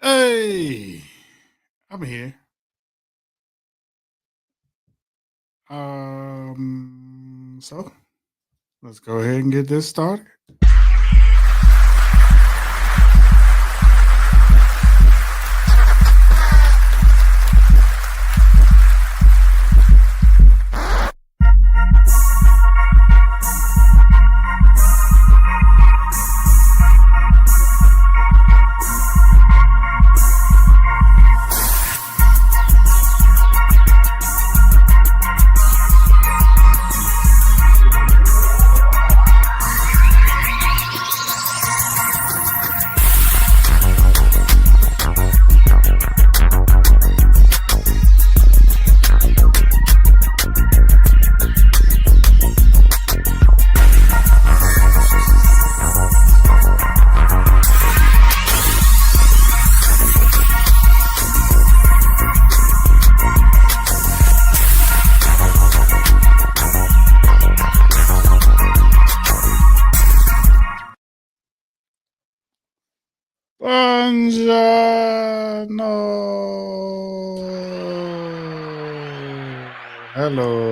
Hey, I'm here. So let's go ahead and get this started. Buongiorno. Hello.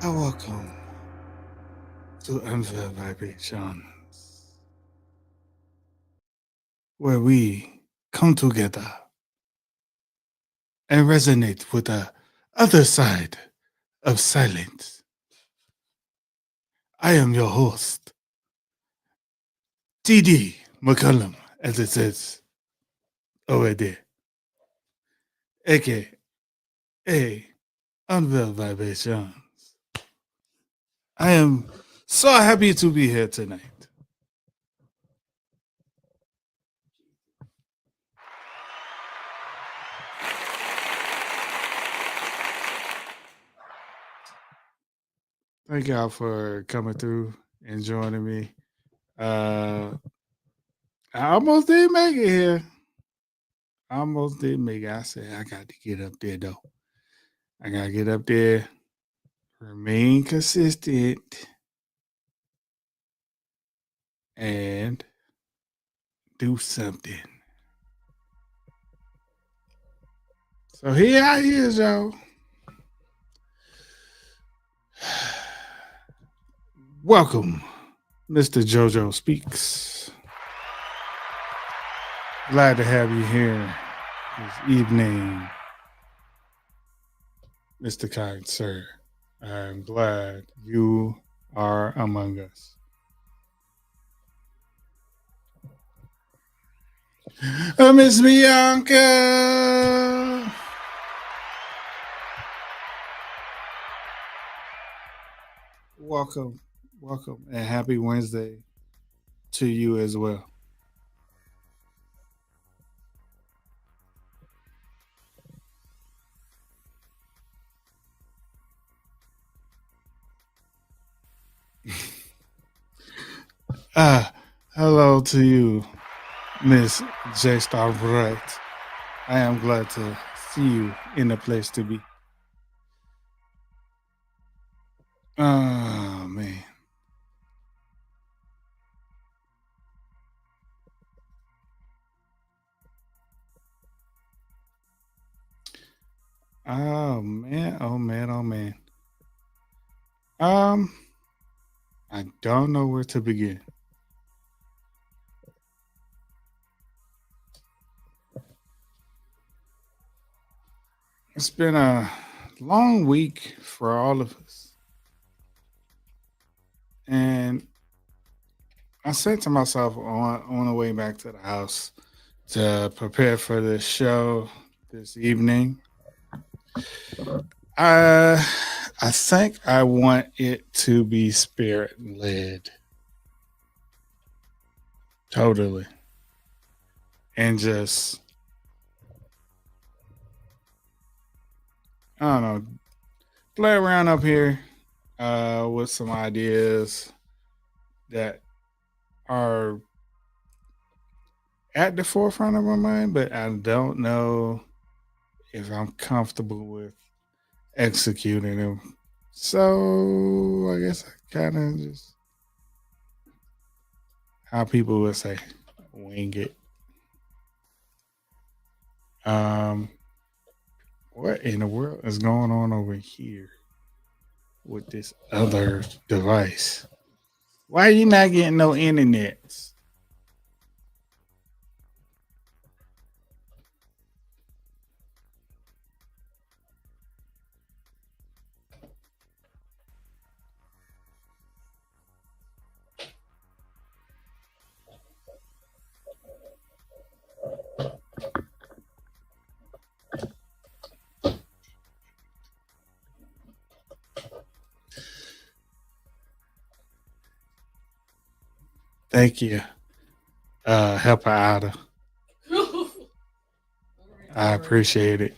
Welcome to Unfair Vibrations, where we come together and resonate with the other side of silence. I am your host, TD McCollum, as it says over there, aka Unveil Vibrations. I am so happy to be here tonight. Thank y'all for coming through and joining me. I almost did make it here. I said I got to get up there though. I gotta get up there, remain consistent, and do something. So here I is, y'all. Welcome, Mr. JoJo Speaks. Glad to have you here this evening, Mr. Kind Sir. I'm glad you are among us. Miss Bianca. Welcome, and happy Wednesday to you as well. Hello to you, Miss J. Star Bright. I am glad to see you in a place to be. Oh man. Oh man. I don't know where to begin. It's been a long week for all of us. And I said to myself on the way back to the house to prepare for this show this evening, I think I want it to be spirit led. Totally. And just, I don't know, play around up here with some ideas that are at the forefront of my mind, but I don't know if I'm comfortable with executing them. So I guess I kind of just, how people would say, wing it. Um, what in the world is going on over here with this other device? Why are you not getting no internet? Thank you. Help her out. I appreciate it.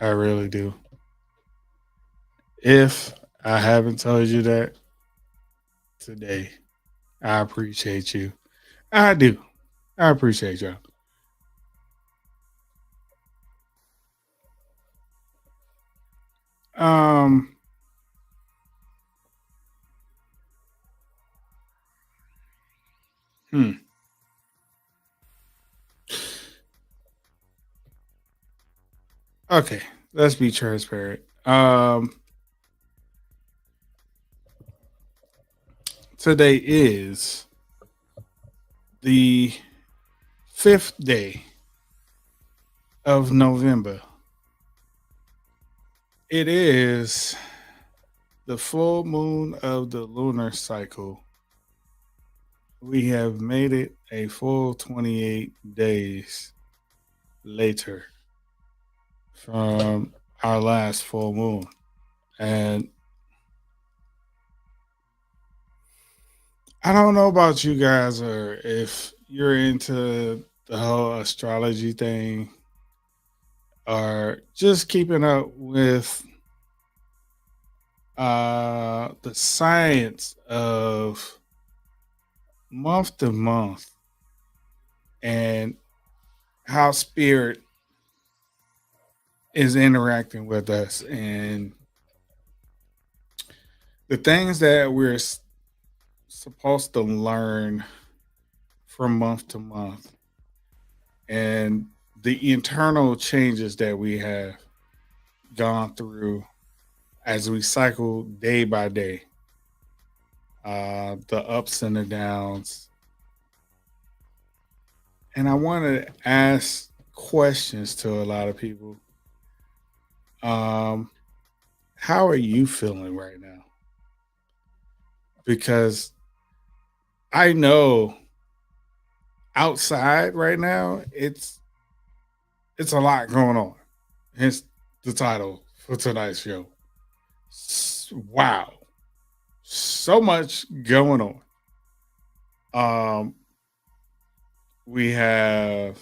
I really do. If I haven't told you that today, I appreciate you. I do. I appreciate y'all. Um, hmm. Okay, let's be transparent. Today is the fifth day of November. It is the full moon of the lunar cycle. We have made it a full 28 days later from our last full moon. And I don't know about you guys or if you're into the whole astrology thing or just keeping up with the science of month to month and how spirit is interacting with us and the things that we're supposed to learn from month to month and the internal changes that we have gone through as we cycle day by day, the ups and the downs. And I want to ask questions to a lot of people. Um, how are you feeling right now? Because I know outside right now, it's a lot going on. Hence the title for tonight's show. Wow, so much going on. Um, we have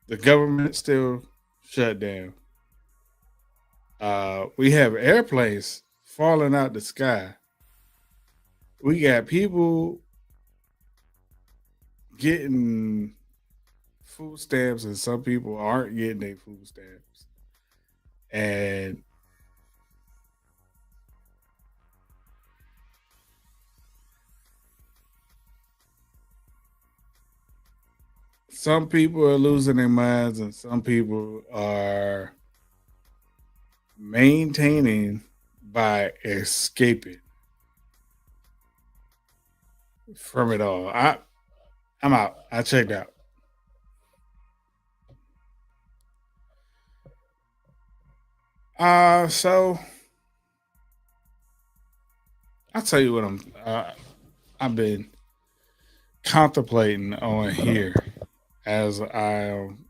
the government still shut down. We have airplanes falling out the sky. We got people getting food stamps, and some people aren't getting their food stamps. And some people are losing their minds, and some people are maintaining by escaping from it all. I'm out. I checked out. So I'll tell you what I've been contemplating on here as I'm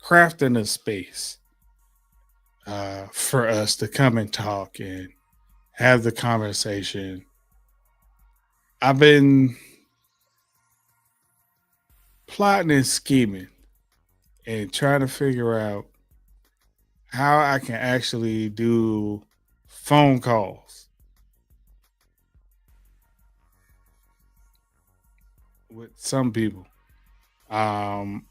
crafting a space for us to come and talk and have the conversation. I've been plotting and scheming and trying to figure out how I can actually do phone calls with some people. Um,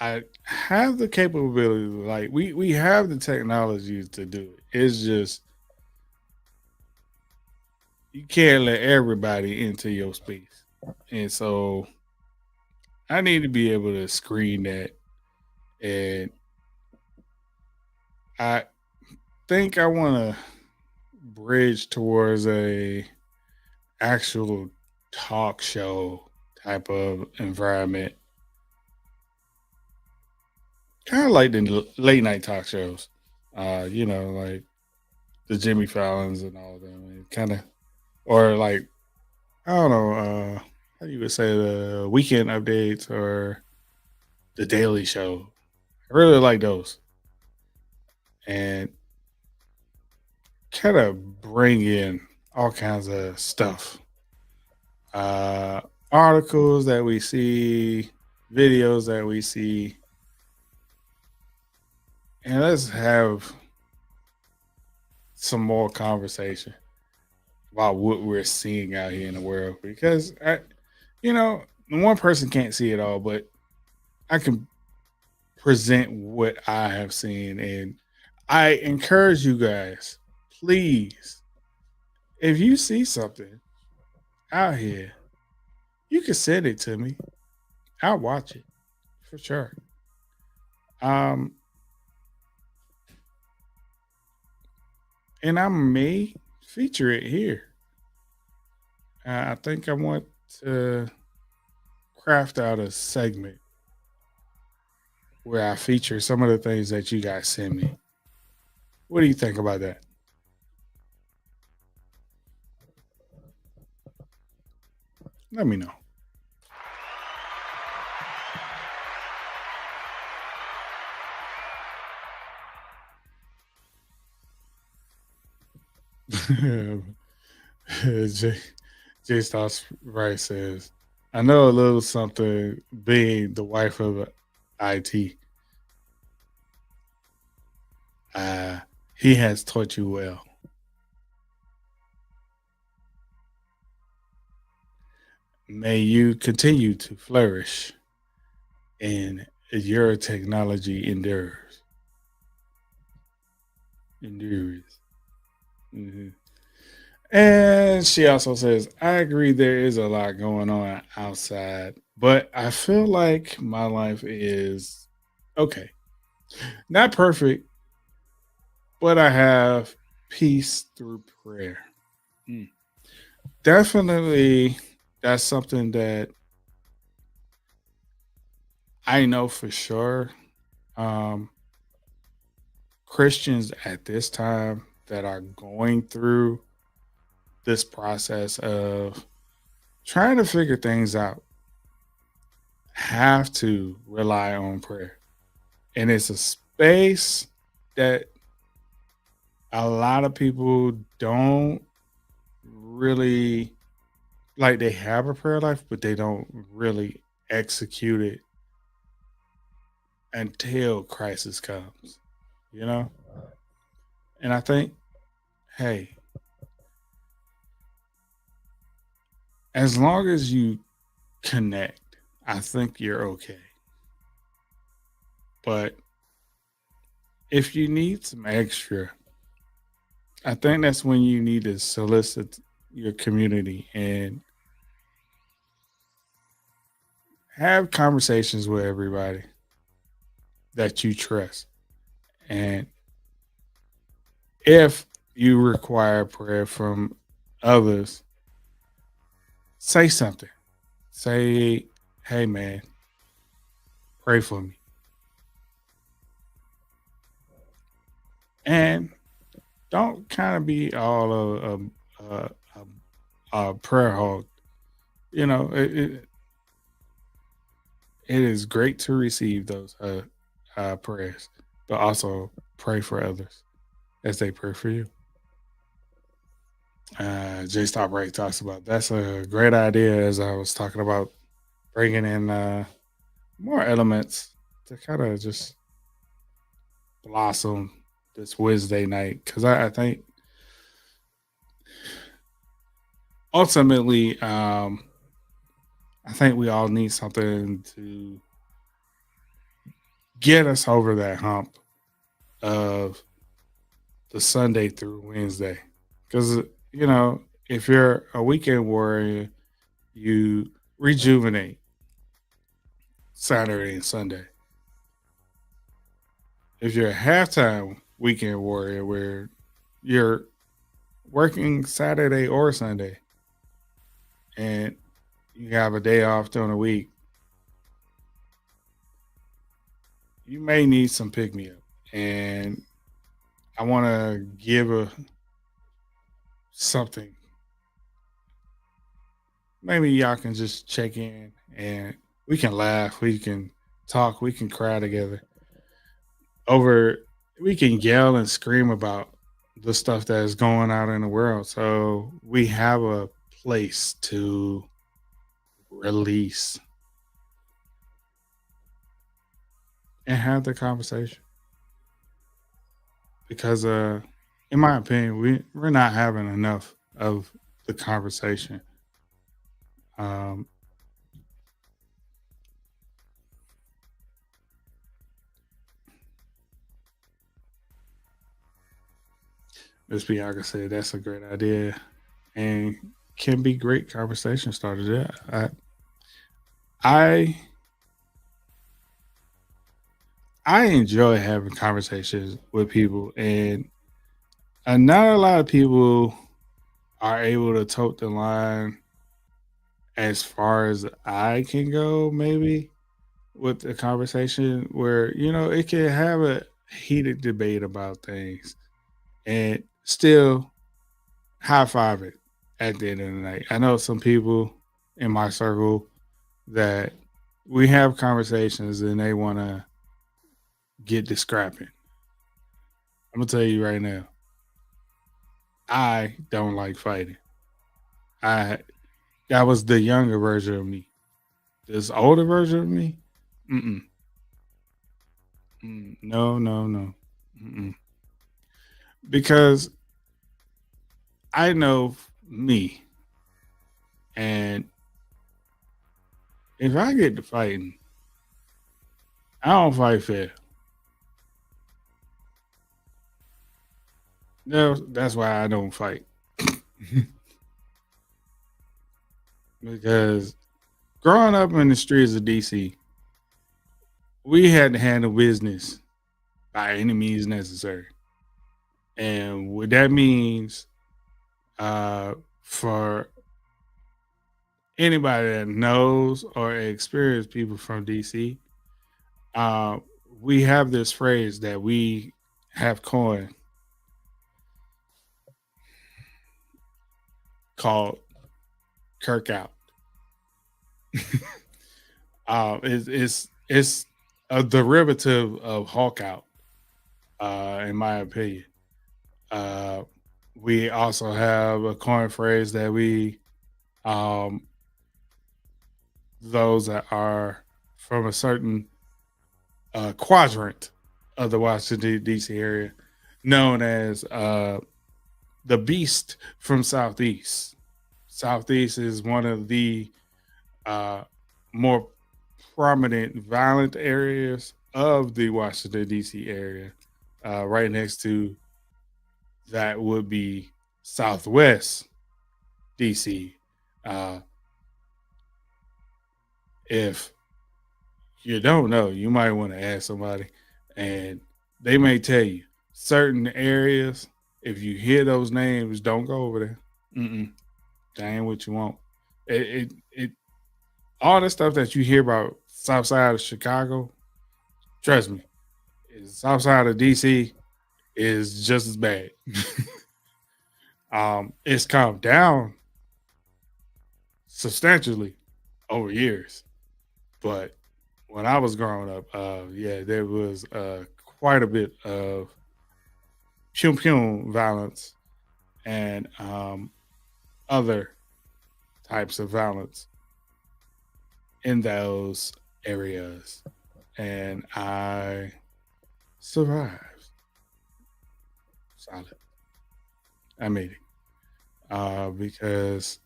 I have the capability, like we have the technology to do it. It's just you can't let everybody into your space. And so I need to be able to screen that. And I think I want to bridge towards a actual talk show type of environment, kind of like the late night talk shows. Like the Jimmy Fallons and all of them, kind of, or like I don't know, how you would say the weekend updates or the Daily Show. I really like those, and kind of bring in all kinds of stuff, uh, articles that we see, videos that we see, and let's have some more conversation about what we're seeing out here in the world. Because one person can't see it all, but I can present what I have seen, and I encourage you guys, please, if you see something out here, you can send it to me. I'll watch it for sure. Um, and I may feature it here. I think I want to craft out a segment where I feature some of the things that you guys send me. What do you think about that? Let me know. J, J Stars Rice says, I know a little something being the wife of IT. Uh, he has taught you well. May you continue to flourish and your technology endures. Mhm. And she also says, I agree there is a lot going on outside, but I feel like my life is okay. Not perfect, but I have peace through prayer. Mm. Definitely, that's something that I know for sure. Um, Christians at this time that are going through this process of trying to figure things out have to rely on prayer. And it's a space that a lot of people don't really like. They have a prayer life, but they don't really execute it until crisis comes, you know? And I think, hey, as long as you connect, I think you're okay. But if you need some extra, I think that's when you need to solicit your community and have conversations with everybody that you trust. And if you require prayer from others, say something. Say, hey, man, pray for me. And don't kind of be all a prayer hog. You know, it is great to receive those prayers, but also pray for others as they pray for you. J Stop Ray talks about that's a great idea. As I was talking about bringing in more elements to kind of just blossom this Wednesday night, because I think ultimately, I think we all need something to get us over that hump of the Sunday through Wednesday. Because, if you're a weekend warrior, you rejuvenate Saturday and Sunday. If you're a halftime weekend warrior where you're working Saturday or Sunday and you have a day off during the week, you may need some pick me up. And I want to give something. Maybe y'all can just check in and we can laugh, we can talk, we can cry together over, we can yell and scream about the stuff that is going out in the world. So we have a place to release and have the conversation. Because in my opinion, we're not having enough of the conversation. Um Ms. Bianca said that's a great idea and can be great conversation starters. Yeah. I I enjoy having conversations with people, and not a lot of people are able to tote the line as far as I can go, maybe with the conversation where, it can have a heated debate about things and still high five it at the end of the night. I know some people in my circle that we have conversations and they want to get to scrapping. I'm gonna tell you right now, I don't like fighting. I That was the younger version of me. This older version of me, mm-mm, no, no, no, mm-mm. Because I know me, and if I get to fighting, I don't fight fair. No, that's why I don't fight. Because growing up in the streets of DC, we had to handle business by any means necessary. And what that means for anybody that knows or experienced people from DC, uh, we have this phrase that we have coined called Kirk out. It's a derivative of Hawk out, in my opinion. Uh, we also have a coin phrase that we um, those that are from a certain quadrant of the Washington D.C. area, known as the Beast from Southeast. Southeast is one of the uh, more prominent violent areas of the Washington D.C. area. Right next to that would be Southwest D.C. Uh, if you don't know, you might want to ask somebody, and they may tell you certain areas. If you hear those names, don't go over there. Mm-mm, that ain't what you want. It all the stuff that you hear about South Side of Chicago. Trust me, South Side of DC is just as bad. It's calmed down substantially over years, but when I was growing up, yeah, there was quite a bit of pum pum violence and other types of violence in those areas, and I survived. Solid. I made it because,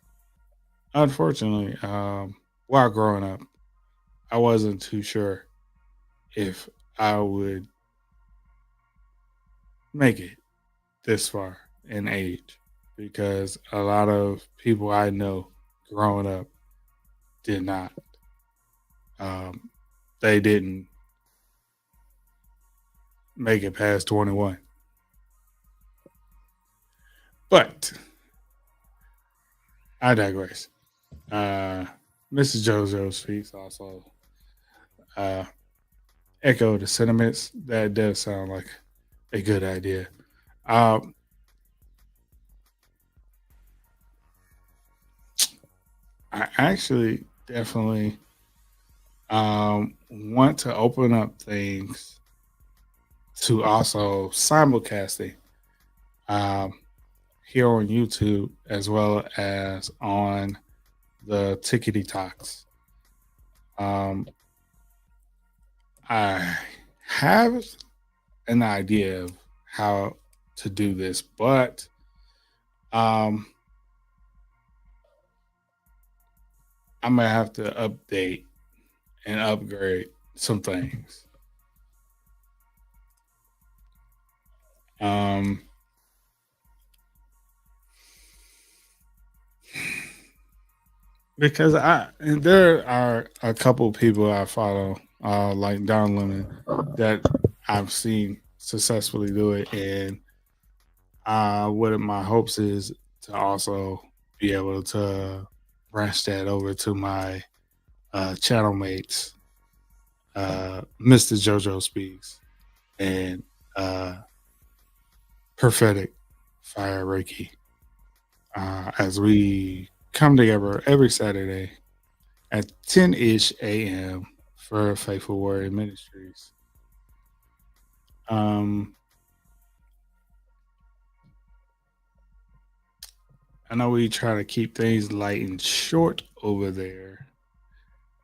unfortunately, while growing up, I wasn't too sure if I would make it this far in age, because a lot of people I know growing up did not. Um, they didn't make it past 21. But I digress. Uh, Mrs. JoJo speaks also uh, echo the sentiments. That does sound like a good idea. Um, I actually definitely want to open up things to also simulcasting um, here on YouTube as well as on the Tickety Talks. Um, I have an idea of how to do this, but um, I'm gonna have to update and upgrade some things. Um, because there are a couple people I follow, like Don Lemon, that I've seen successfully do it, and what my hopes is to also be able to branch that over to my channel mates, Mr. JoJo Speaks and uh, Prophetic Fire Reiki, as we come together every Saturday at 10-ish a.m. for Faithful Warrior Ministries. Um, I know we try to keep things light and short over there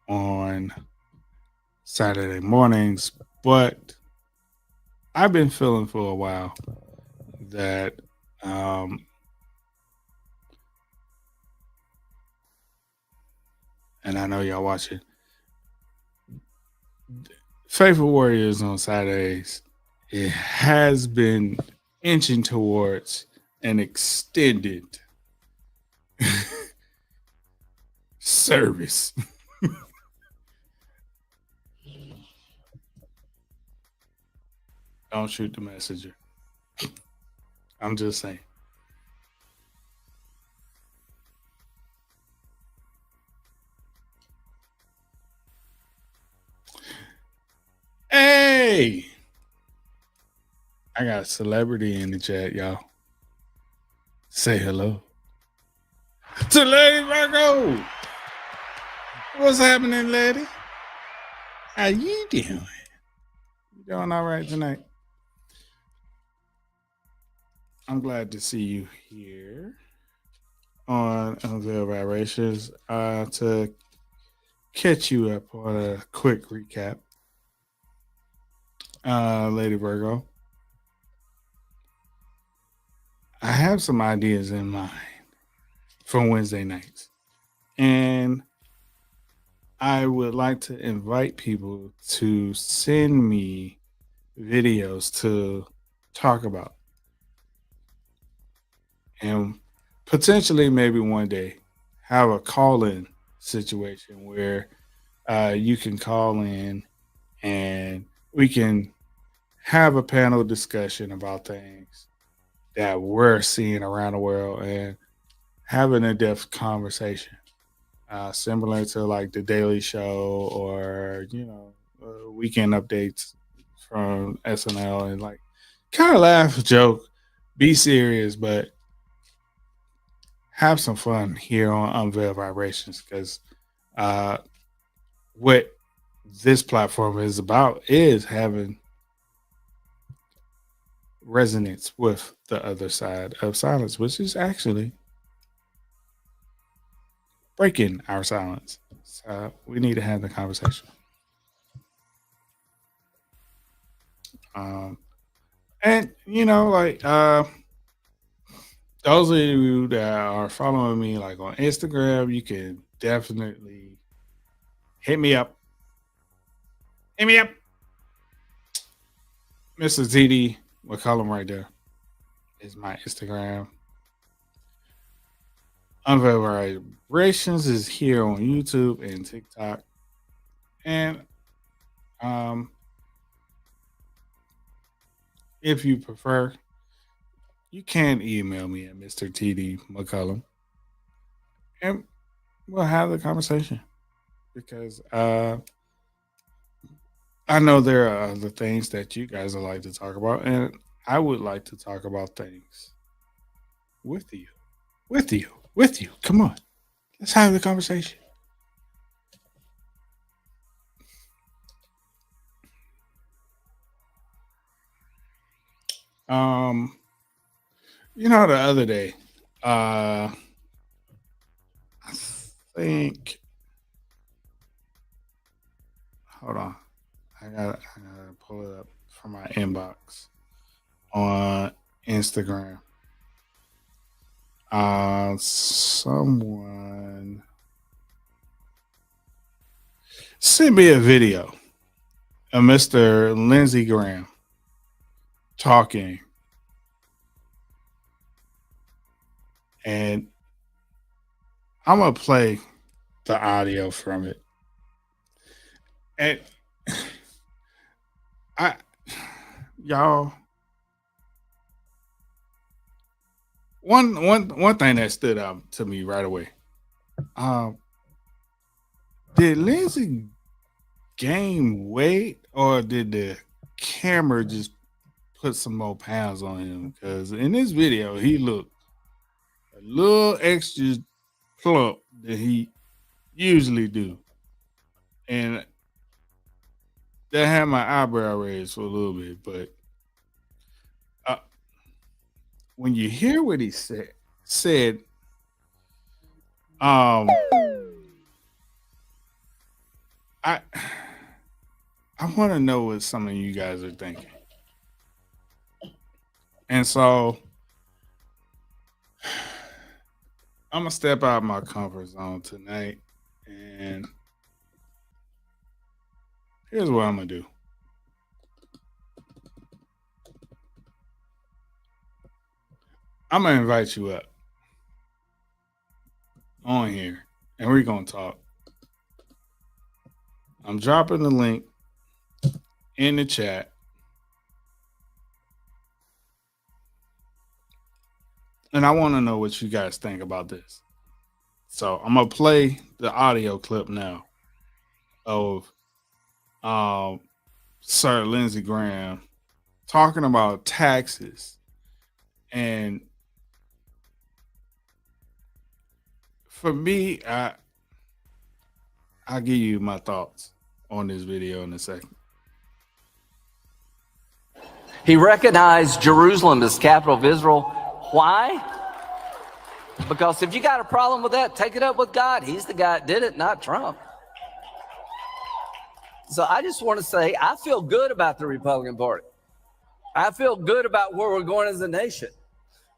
on Saturday mornings, but I've been feeling for a while that, um, and I know y'all watching, Faithful Warriors on Saturdays, it has been inching towards an extended service. Don't shoot the messenger. I'm just saying. Hey, I got a celebrity in the chat, y'all. Say hello to Lady Virgo. What's happening, lady? How you doing? You doing all right tonight? I'm glad to see you here on Unveil Vibrations. To catch you up on a quick recap, Lady Virgo, I have some ideas in mind for Wednesday nights, and I would like to invite people to send me videos to talk about, and potentially maybe one day have a call-in situation where you can call in and we can have a panel discussion about things that we're seeing around the world and have an in-depth conversation, similar to like the Daily Show or weekend updates from SNL, and like kind of laugh, joke, be serious, but have some fun here on Unveil Vibrations, because uh, what this platform is about is having resonance with the other side of silence, which is actually breaking our silence. So we need to have the conversation. Um, and those of you that are following me like on Instagram, you can definitely hit me up. Hit me up. Mr. TD McCollum right there is my Instagram. Unveiled Vibrations is here on YouTube and TikTok. And um, if you prefer, you can email me at Mr. TD McCollum and we'll have the conversation because I know there are other things that you guys would like to talk about, and I would like to talk about things with you, with you. Come on, let's have the conversation. Um, the other day, I think. Hold on, I gotta pull it up from my inbox on Instagram. Someone sent me a video of Mr. Lindsey Graham talking, and I'm gonna play the audio from it. And I, y'all, one thing that stood out to me right away. Um, did Lindsey gain weight, or did the camera just put some more pounds on him? Because in this video, he looked a little extra plump than he usually do, and that had my eyebrow raised for a little bit. But uh, when you hear what he said, um, I I want to know what some of you guys are thinking, and so I'm gonna step out of my comfort zone tonight, and here's what I'm gonna do. I'm gonna invite you up on here, and we're gonna talk. I'm dropping the link in the chat, and I want to know what you guys think about this. So I'm gonna play the audio clip now of Sir Lindsey Graham talking about taxes, and for me, I'll give you my thoughts on this video in a second. He recognized Jerusalem as capital of Israel. Why? Because if you got a problem with that, take it up with God. He's the guy that did it, not Trump. So I just want to say, I feel good about the Republican Party. I feel good about where we're going as a nation.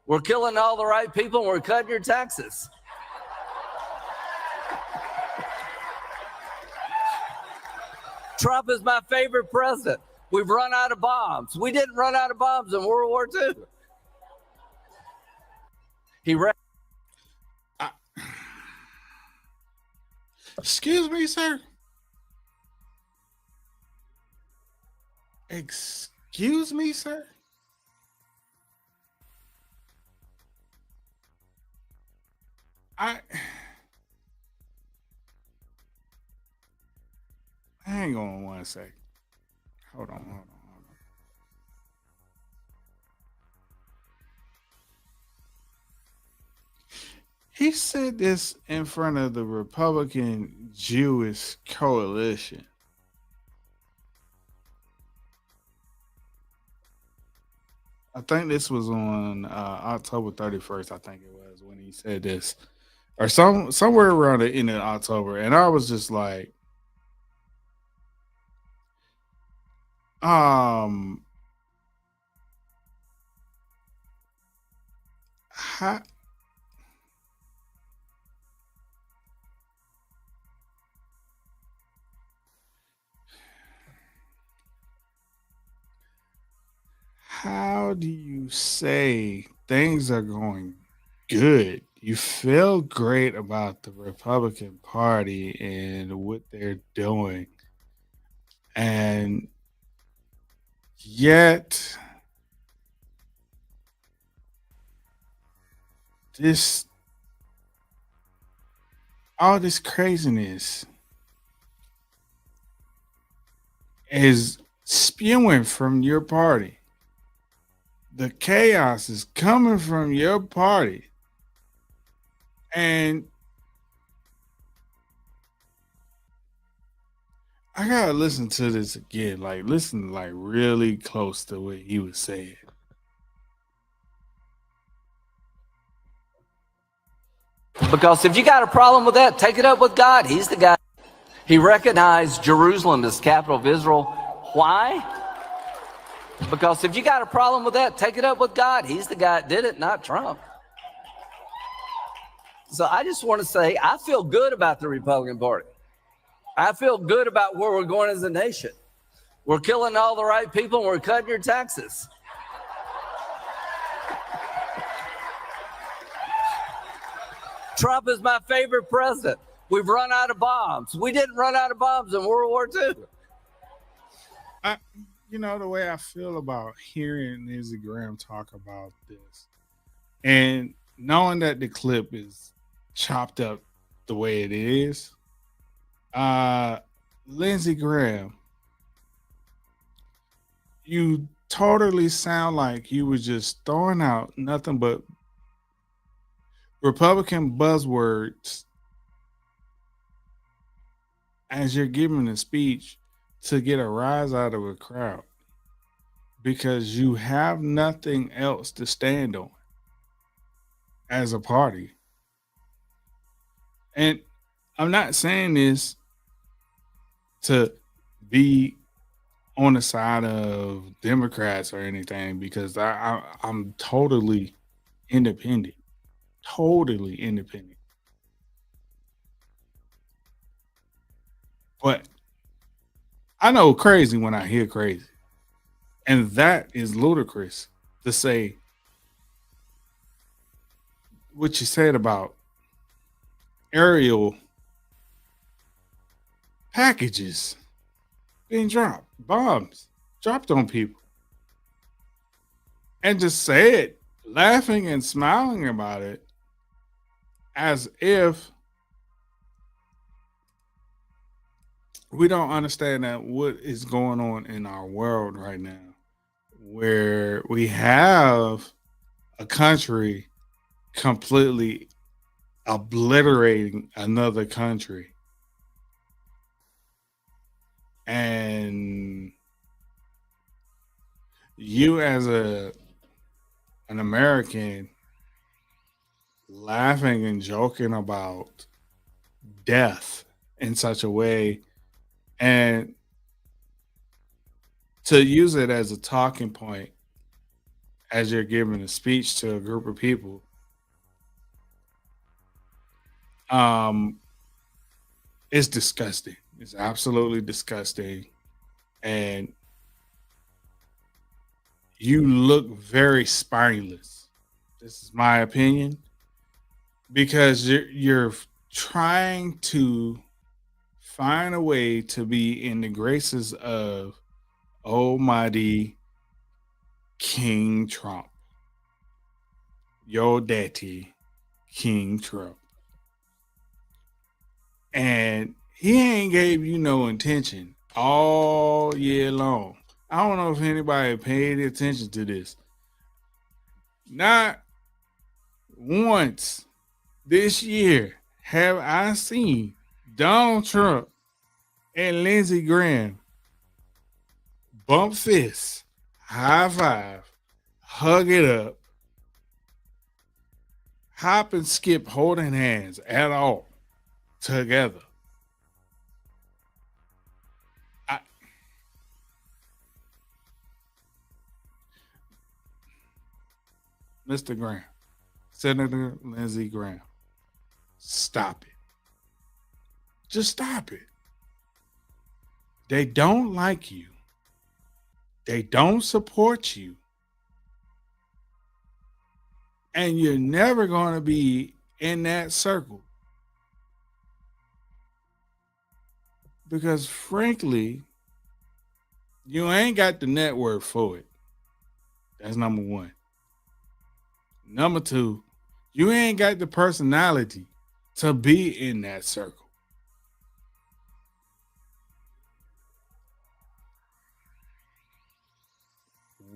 We're killing all the right people and we're cutting your taxes. Trump is my favorite president. We've run out of bombs. We didn't run out of bombs in World War II. Excuse me, sir. Excuse me, sir. Hang on one sec. Hold on. He said this in front of the Republican Jewish coalition. I think this was on October 31st, I think it was, when he said this. Or somewhere around the end of October. And I was just like, how, how do you say things are going good? You feel great about the Republican Party and what they're doing, and yet this all this craziness is spewing from your party. The chaos is coming from your party. And I gotta listen to this again. Like, listen, like really close to what he was saying. Because if you got a problem with that, take it up with God. He's the guy. He recognized Jerusalem as the capital of Israel. Why? Because if you got a problem with that, take it up with God. He's the guy that did it, not Trump. So I just want to say, I feel good about the Republican Party. I feel good about where we're going as a nation. We're killing all the right people and we're cutting your taxes. Trump is my favorite president. We've run out of bombs. We didn't run out of bombs in World War II. You know, the way I feel about hearing Lindsey Graham talk about this and knowing that the clip is chopped up the way it is, Lindsey Graham, you totally sound like you were just throwing out nothing but Republican buzzwords as you're giving a speech to get a rise out of a crowd because you have nothing else to stand on as a party. And I'm not saying this to be on the side of Democrats or anything because I'm totally independent. Totally independent. But I know crazy when I hear crazy. And that is ludicrous to say what you said about aerial packages being dropped, bombs dropped on people. And just say it laughing and smiling about it as if we don't understand that what is going on in our world right now, where we have a country completely obliterating another country. And you as an American laughing and joking about death in such a way and to use it as a talking point as you're giving a speech to a group of people it's disgusting. It's absolutely disgusting. And you look very spineless. This is my opinion. Because you're trying to find a way to be in the graces of Almighty King Trump. Your daddy, King Trump. And he ain't gave you no attention all year long. I don't know if anybody paid attention to this. Not once this year have I seen Donald Trump and Lindsey Graham bump fists, high five, hug it up, hop and skip holding hands at all together. Mr. Graham, Senator Lindsey Graham, stop it. Just stop it. They don't like you. They don't support you. And you're never going to be in that circle because, frankly, you ain't got the network for it. That's number one. Number two, you ain't got the personality to be in that circle.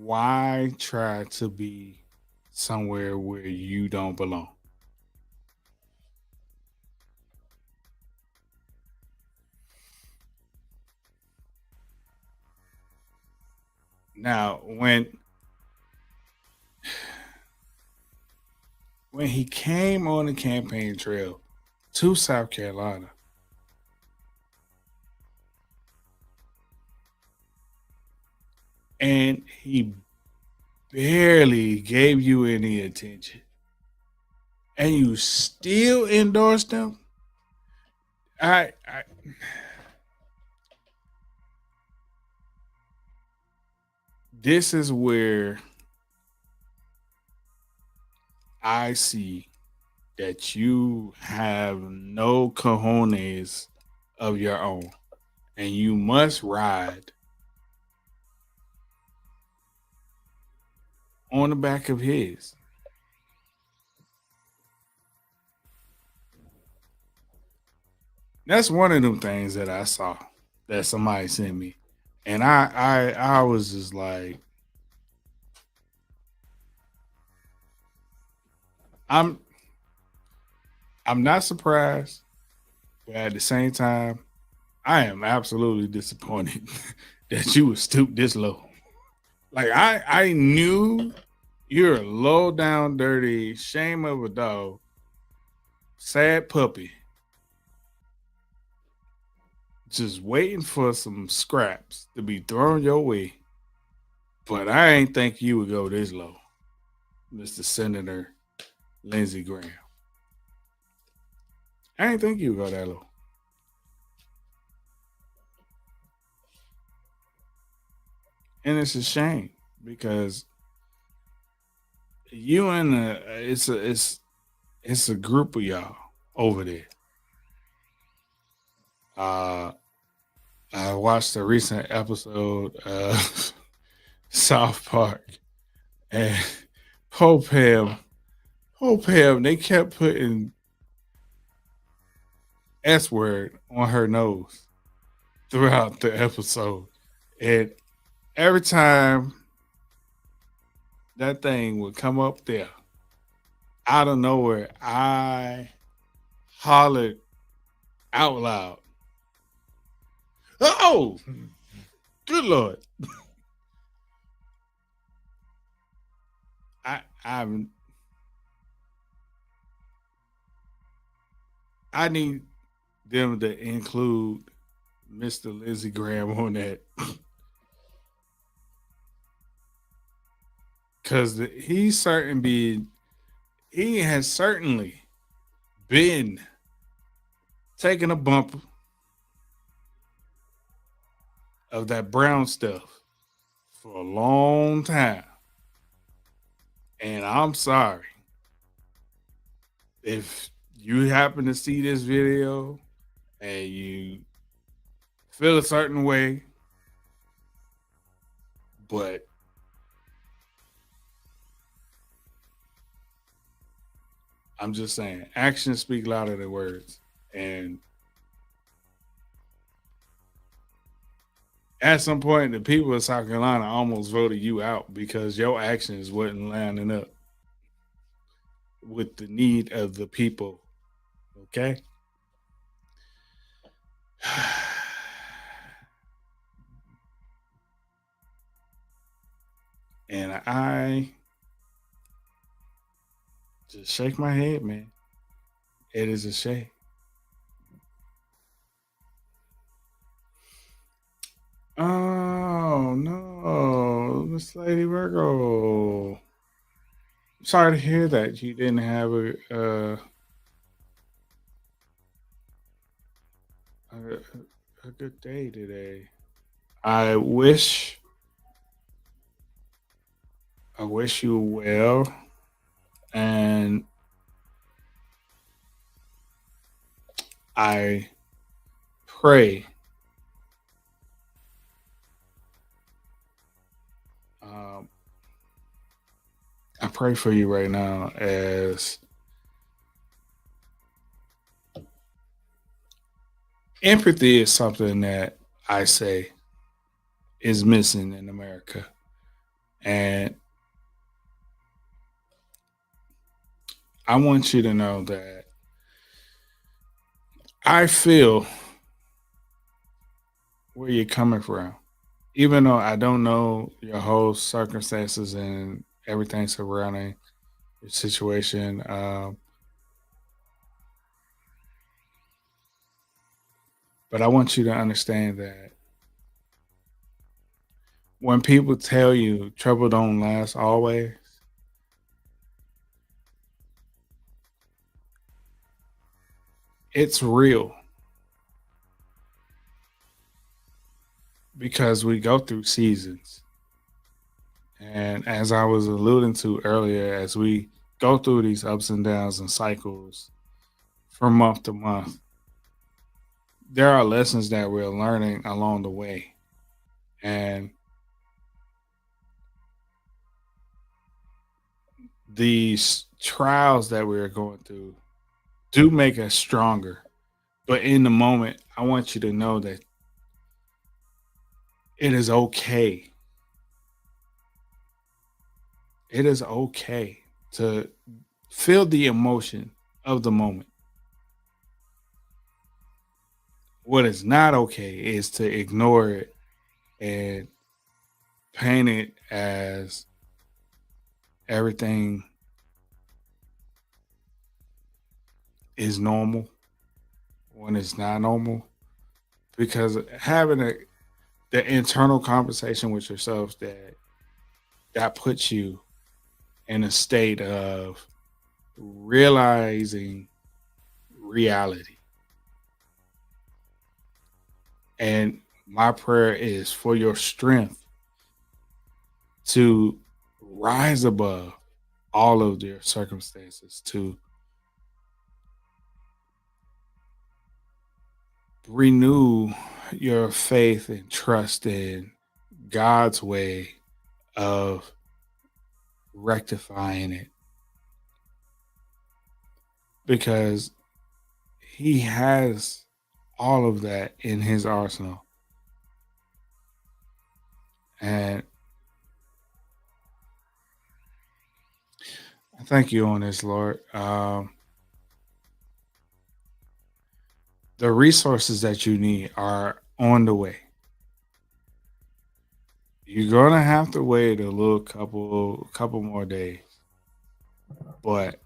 Why try to be somewhere where you don't belong? Now, when he came on the campaign trail to South Carolina, and he barely gave you any attention, and you still endorsed him, I this is where I see that you have no cojones of your own, and you must ride on the back of his. That's one of them things that I saw that somebody sent me, and I was just like, I'm I'm not surprised, but at the same time, I am absolutely disappointed that you would stoop this low. Like I knew you're a low down, dirty, shame of a dog, sad puppy, just waiting for some scraps to be thrown your way. But I ain't think you would go this low, Mr. Senator Lindsey Graham. I ain't think you would go that low. And it's a shame because you and it's a group of y'all over there. Uh I watched a recent episode of South Park, and Poe Pam, they kept putting S word on her nose throughout the episode. And every time that thing would come up there, out of nowhere, I hollered out loud, "Oh, good Lord." I'm I need them to include Mr. Lindsey Graham on that because he has certainly been taking a bump of that brown stuff for a long time. And I'm sorry if you happen to see this video and you feel a certain way, but I'm just saying, actions speak louder than words. And at some point, the people of South Carolina almost voted you out because your actions wasn't lining up with the need of the people. Okay? And I just shake my head, man. It is a shame. Oh no, Miss Lady Virgo. Sorry to hear that you didn't have a, a good day today. I wish you well, and And I pray um, I pray for you right now, as empathy is something that I say is missing in America. And I want you to know that I feel where you're coming from. Even though I don't know your whole circumstances and everything surrounding your situation, but I want you to understand that when people tell you trouble don't last always, it's real, because we go through seasons. And as I was alluding to earlier, as we go through these ups and downs and cycles from month to month, there are lessons that we're learning along the way. And these trials that we're going through do make us stronger. But in the moment, I want you to know that it is okay. It is okay to feel the emotion of the moment. What is not okay is to ignore it and paint it as everything is normal when it's not normal. Because having the internal conversation with yourself that puts you in a state of realizing reality. And my prayer is for your strength to rise above all of your circumstances, to renew your faith and trust in God's way of rectifying it, because He has all of that in His arsenal. And I thank you on this, Lord. The resources that you need are on the way. You're gonna have to wait a little couple more days, but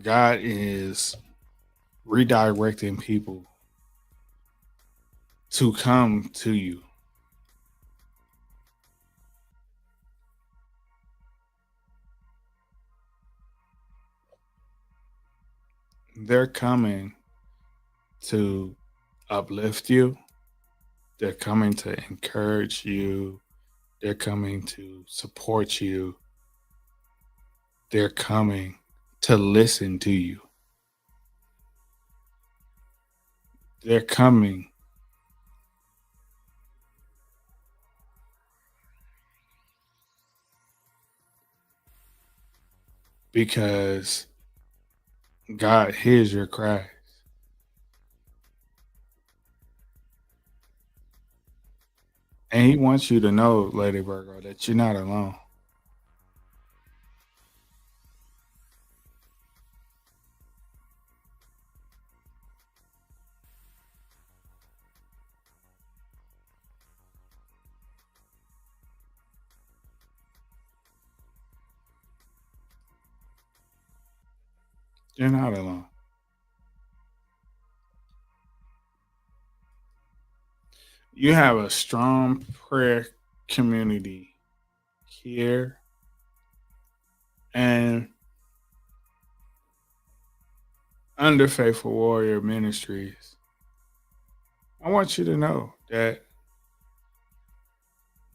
God is redirecting people to come to you. They're coming to uplift you. They're coming to encourage you. They're coming to support you. They're coming to listen to you. They're coming because God hears your cries. And He wants you to know, Lady Virgo, that you're not alone. You're not alone. You have a strong prayer community here, and under Faithful Warrior Ministries. I want you to know that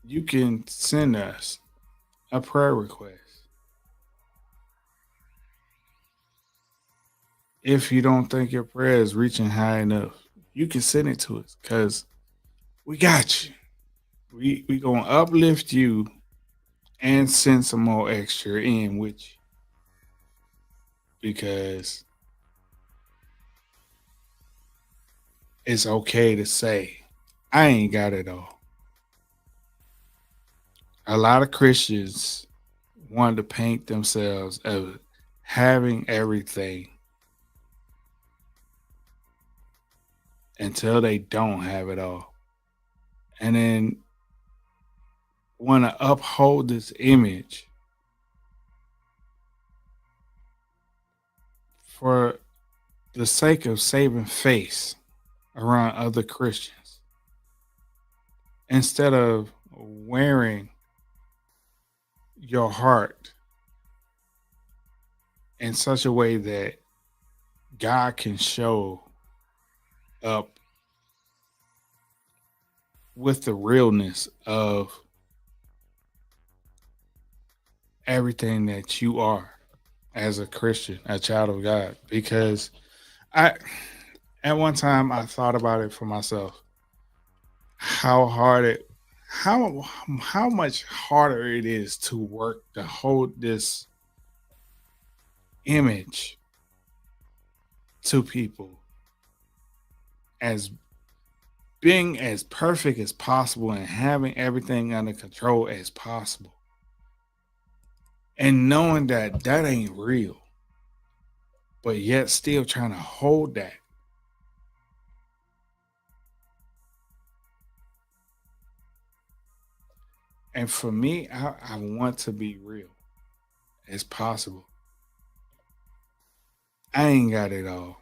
you can send us a prayer request. If you don't think your prayer is reaching high enough, you can send it to us because we got you. We gonna uplift you and send some more extra in with you because it's okay to say, I ain't got it all. A lot of Christians want to paint themselves as having everything until they don't have it all. And then want to uphold this image for the sake of saving face around other Christians instead of wearing your heart in such a way that God can show up with the realness of everything that you are as a Christian, a child of God. Because I, at one time, I thought about it for myself, how hard it, how much harder it is to work to hold this image to people as being as perfect as possible and having everything under control as possible and knowing that that ain't real, but yet still trying to hold that. And for me, I want to be real as possible. I ain't got it all.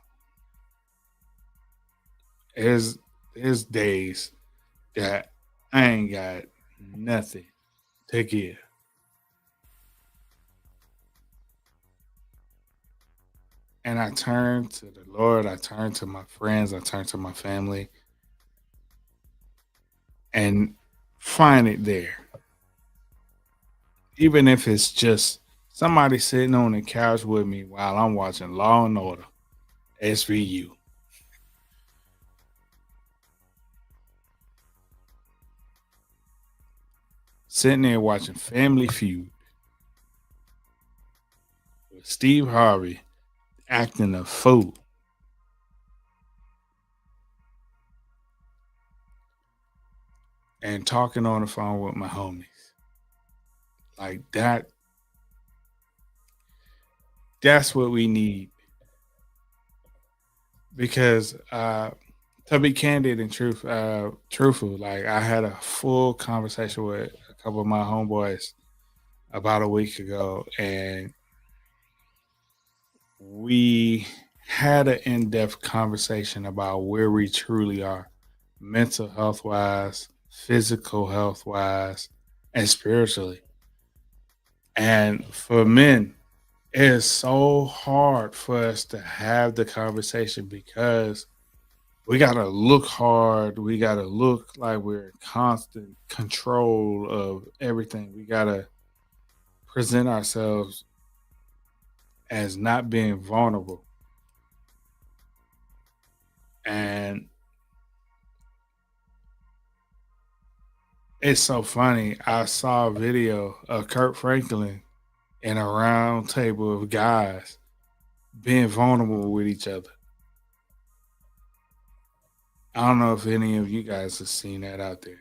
There's there's days that I ain't got nothing to give. And I turn to the Lord, I turn to my friends, I turn to my family and find it there. Even if it's just somebody sitting on the couch with me while I'm watching Law and Order, SVU, sitting there watching Family Feud with Steve Harvey acting a fool. And talking on the phone with my homies. Like that's what we need. Because to be candid and truthful, like I had a full conversation with a couple of my homeboys about a week ago, and we had an in-depth conversation about where we truly are, mental health wise, physical health wise, and spiritually. And for men, it is so hard for us to have the conversation because we gotta look hard. We gotta look like we're in constant control of everything. We gotta present ourselves as not being vulnerable. And it's so funny. I saw a video of Kurt Franklin in a round table of guys being vulnerable with each other. I don't know if any of you guys have seen that out there.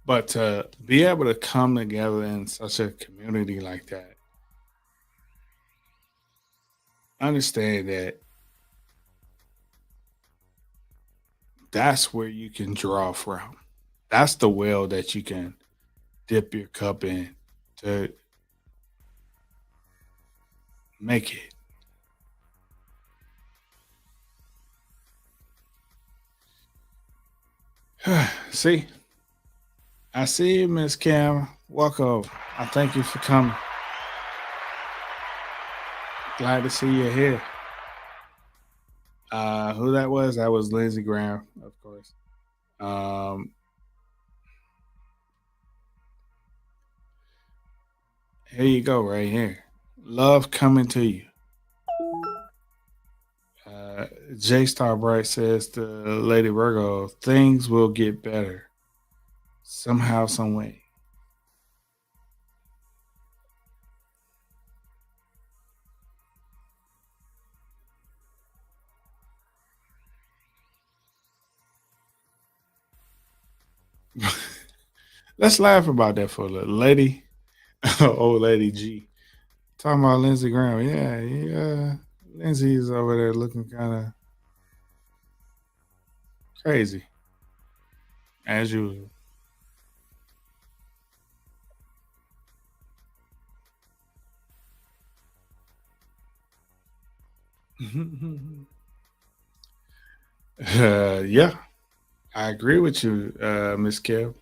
But to be able to come together in such a community like that, understand that that's where you can draw from. That's the well that you can dip your cup in to make it. See, I see you, Miss Cam. Welcome. I thank you for coming. Glad to see you here. Who that was? That was Lindsey Graham, of course. Um, Here you go, right here. Love coming to you. Uh, J Star Bright says to Lady Virgo, things will get better somehow, some way. Let's laugh about that for a little. Lady, old Lady G. Talking about Lindsey Graham. Yeah, yeah. Lindsey's over there looking kind of crazy, as usual. Yeah, I agree with you, Miss Kev.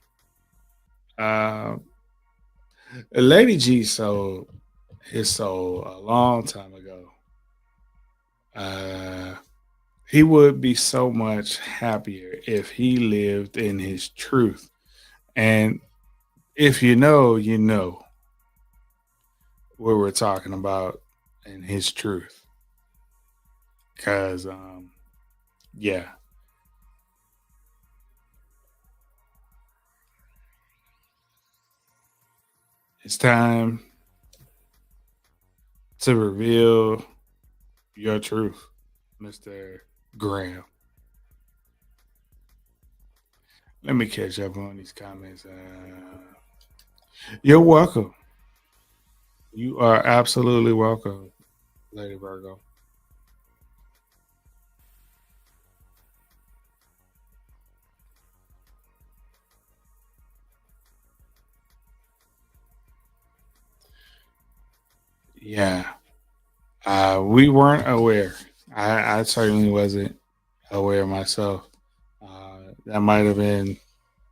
Uh, Lady G sold his soul a long time ago. Uh, he would be so much happier if he lived in his truth. And if you know, you know what we're talking about in his truth. Because, yeah, it's time to reveal your truth, Mr. Graham. Let me catch up on these comments. You're welcome. You are absolutely welcome, Lady Virgo. Yeah, we weren't aware. I certainly wasn't aware myself. That might have been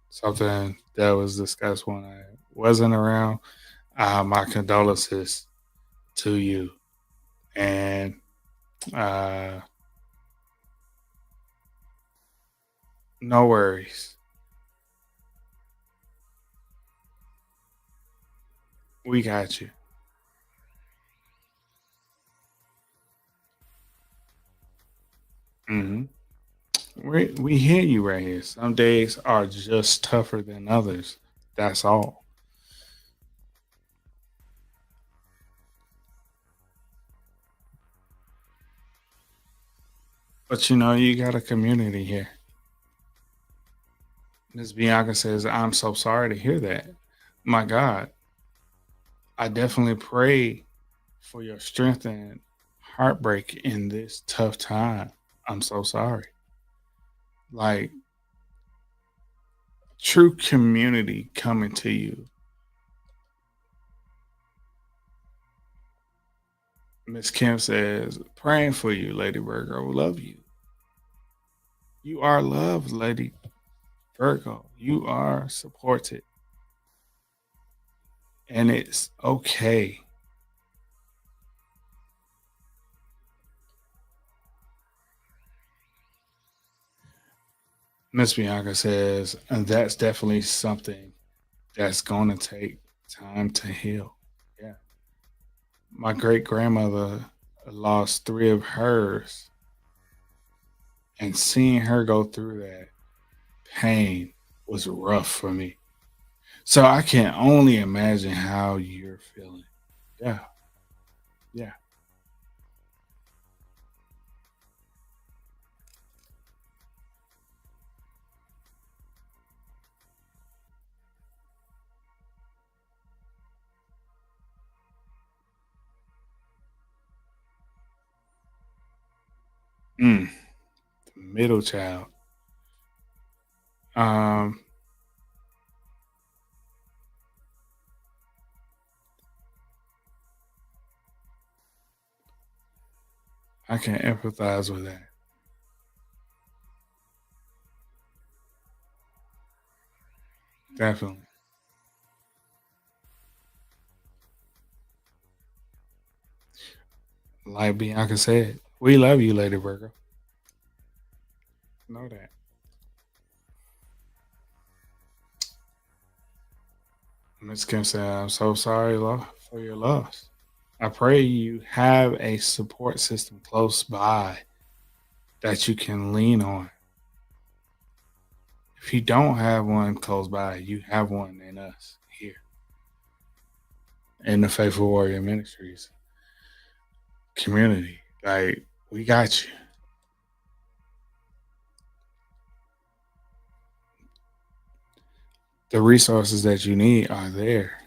something that was discussed when I wasn't around. My condolences to you, and uh, no worries. We got you. Hmm. We hear you right here. Some days are just tougher than others. That's all. But you know, you got a community here. Ms. Bianca says, I'm so sorry to hear that. My God, I definitely pray for your strength and heartbreak in this tough time. I'm so sorry. Like, true community coming to you. Miss Kim says, praying for you, Lady Virgo. Love you. You are loved, Lady Virgo. You are supported. And it's okay. Miss Bianca says, and that's definitely something that's going to take time to heal. Yeah. My great grandmother lost three of hers, and seeing her go through that pain was rough for me. So I can only imagine how you're feeling. Yeah. Yeah. Mm, the middle child. Um, I can empathize with that. Definitely. Like Bianca said, we love you, Lady Virgo. Know that. Miss Kim said, I'm so sorry for your loss. I pray you have a support system close by that you can lean on. If you don't have one close by, you have one in us here in the Faithful Warrior Ministries community. Like, we got you. The resources that you need are there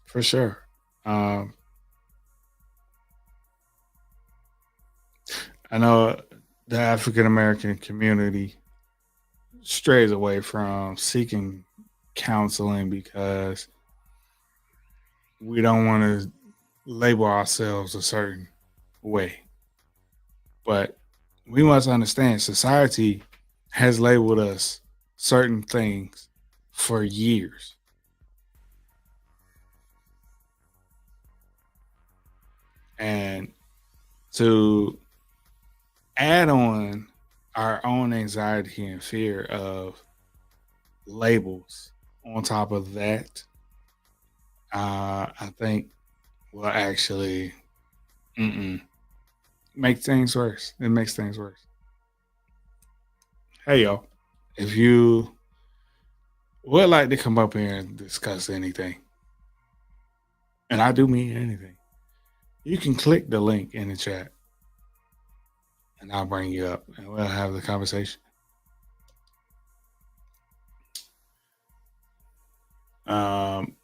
for sure. Um, I know the African American community strays away from seeking counseling because we don't want to label ourselves a certain way. But we must understand society has labeled us certain things for years. And to add on our own anxiety and fear of labels on top of that, I think will actually make things worse. It makes things worse. Hey, yo, if you would like to come up here and discuss anything, and I do mean anything, you can click the link in the chat and I'll bring you up and we'll have the conversation. Um,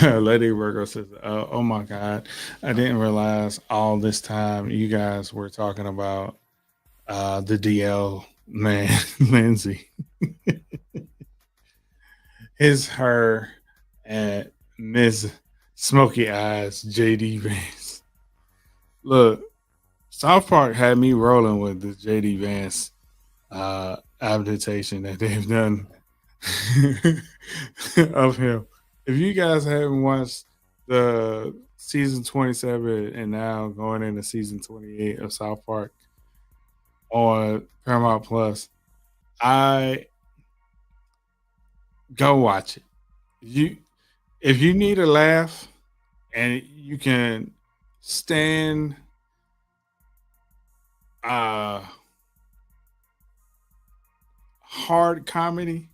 Lady Virgo says, oh my God, I didn't realize all this time you guys were talking about the DL man, Lindsay. His, her, and Ms. Smoky Eyes, JD Vance. Look, South Park had me rolling with the JD Vance adaptation that they've done of him. If you guys haven't watched the season 27 and now going into season 28 of South Park on Paramount Plus, I go watch it. If you need a laugh and you can stand hard comedy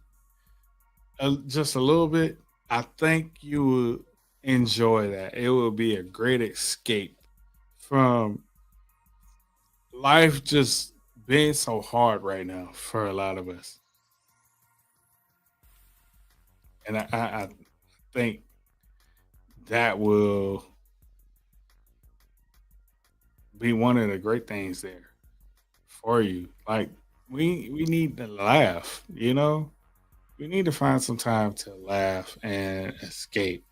just a little bit, I think you will enjoy that. It will be a great escape from life just being so hard right now for a lot of us. And I think that will be one of the great things there for you. Like, we need to laugh, you know? We need to find some time to laugh and escape.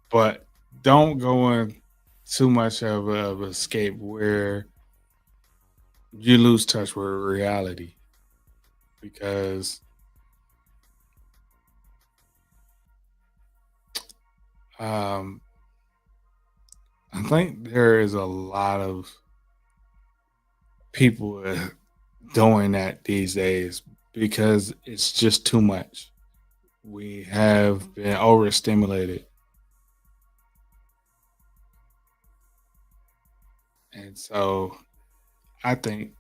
But don't go in too much of escape where you lose touch with reality, because um, I think there is a lot of people doing that these days because it's just too much. We have been overstimulated. And so I think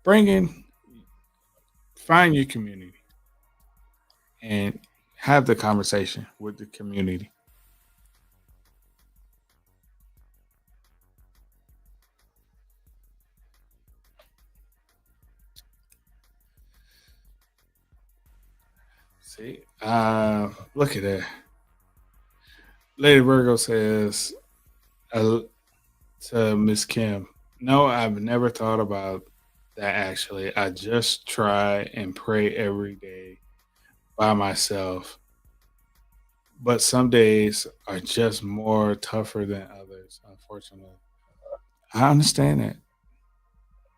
bring in, find your community and have the conversation with the community. See, look at that. Lady Virgo says uh, to Miss Kim, no, I've never thought about that actually. I just try and pray every day by myself. But some days are just more tougher than others, unfortunately. I understand that.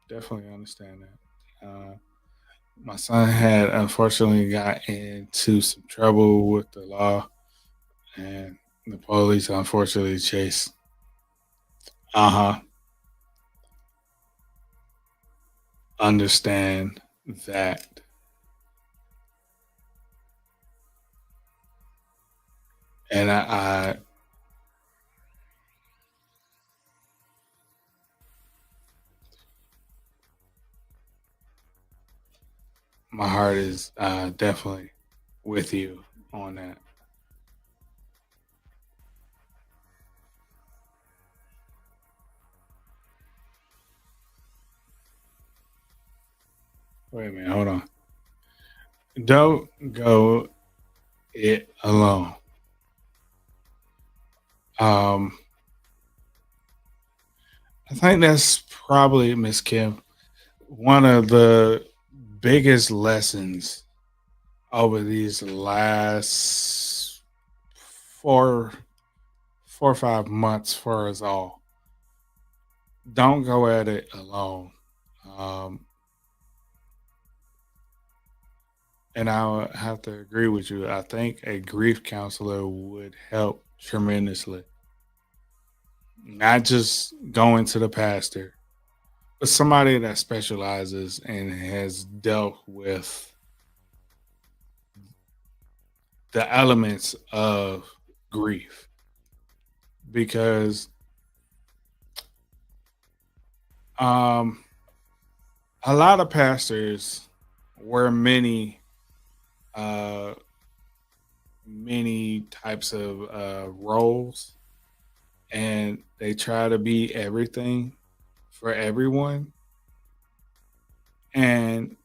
Definitely understand that. My son had unfortunately got into some trouble with the law, and the police unfortunately chased. Uh huh. understand that. And I my heart is definitely with you on that. Wait a minute, hold on. Don't go it alone. Um, I think that's probably, Miss Kim, one of the biggest lessons over these last four 4 or 5 months for us all. Don't go at it alone. Um, and I have to agree with you. I think a grief counselor would help tremendously. Not just going to the pastor, but somebody that specializes and has dealt with the elements of grief. Because um, a lot of pastors wear uh, many types of roles, and they try to be everything for everyone. And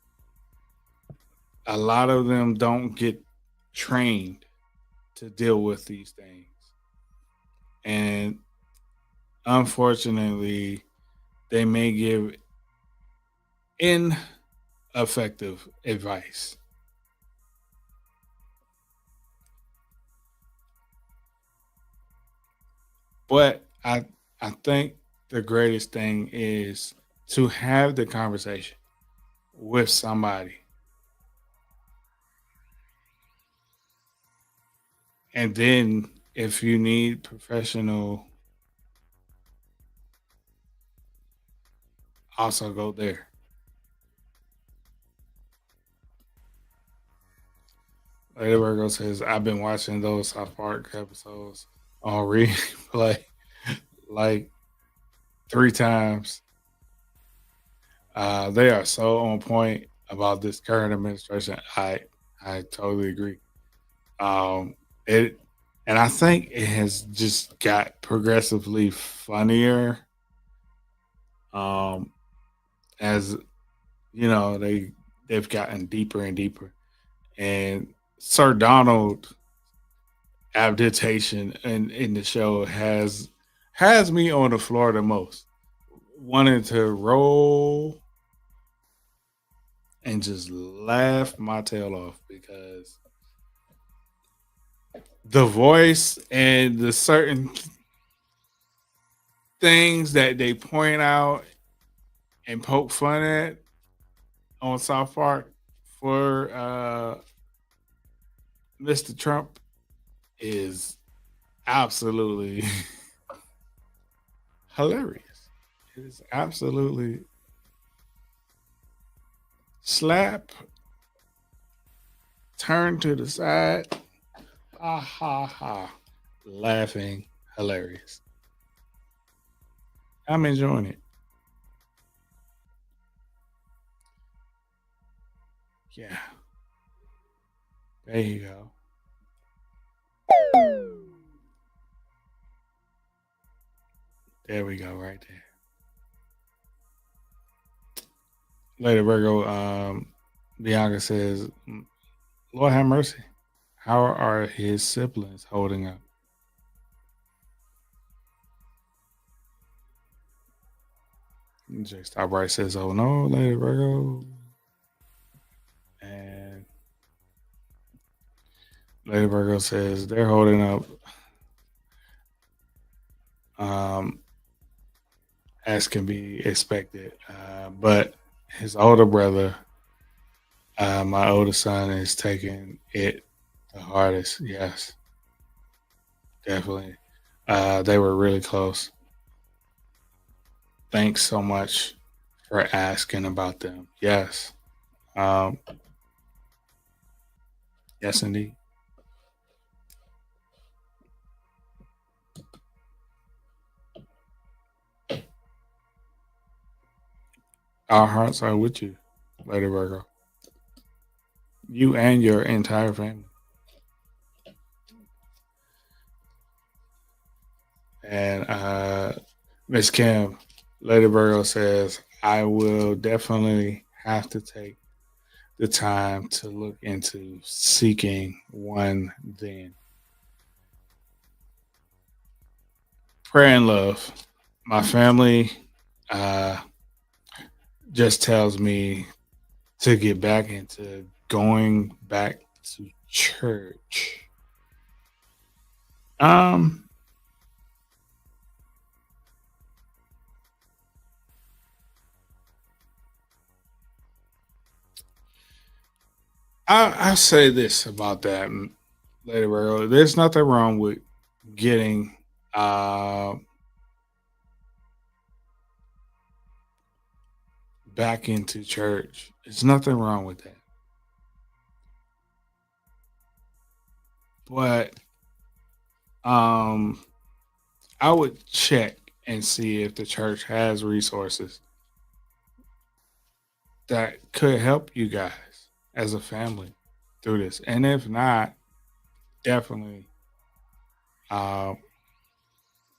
a lot of them don't get trained to deal with these things. And unfortunately, they may give ineffective advice. But I think the greatest thing is to have the conversation with somebody. And then if you need professional, also go there. Lady Virgo says, I've been watching those South Park episodes on replay like 3 times. They are so on point about this current administration. I totally agree. It and I think it has just got progressively funnier. Um, as you know, they've gotten deeper and deeper. And Sir Donald abdication in the show has me on the floor the most, wanting to roll and just laugh my tail off because the voice and the certain things that they point out and poke fun at on South Park for Mr. Trump is absolutely hilarious. It is absolutely slap, turn to the side, ha ha ha, laughing, hilarious. I'm enjoying it. Yeah, there you go. There we go, right there. Later, Virgo, Bianca says, Lord have mercy. How are his siblings holding up? J Starbright says, oh no, Lady Virgo. And Lady Virgo says, they're holding up um, as can be expected. But his older brother, my oldest son, is taking it the hardest. Yes, definitely. They were really close. Thanks so much for asking about them. Yes. Um, yes, indeed. Our hearts are with you, Lady Virgo. You and your entire family. And Miss Kim, Lady Virgo says, I will definitely have to take the time to look into seeking one then. Prayer and love. My family uh, just tells me to get back into going back to church. Um, I'll say this about that, Lady Virgo. There's nothing wrong with getting uh, back into church. There's nothing wrong with that. But um, I would check and see if the church has resources that could help you guys as a family through this. And if not, definitely uh,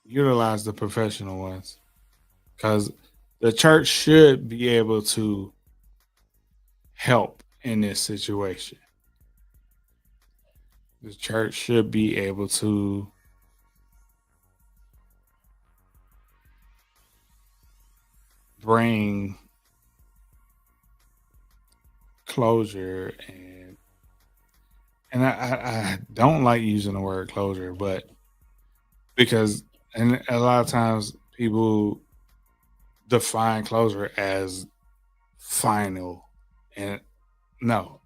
utilize the professional ones because the church should be able to help in this situation. The church should be able to bring closure and I don't like using the word closure, but because and a lot of times people define closure as final, and no,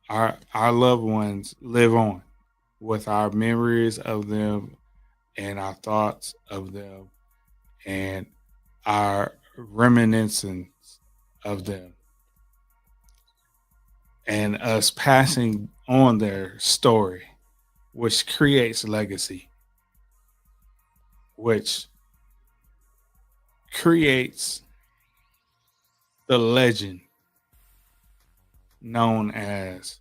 our loved ones live on with our memories of them and our thoughts of them and our reminiscence of them and us passing on their story, which creates legacy, which creates the legend known as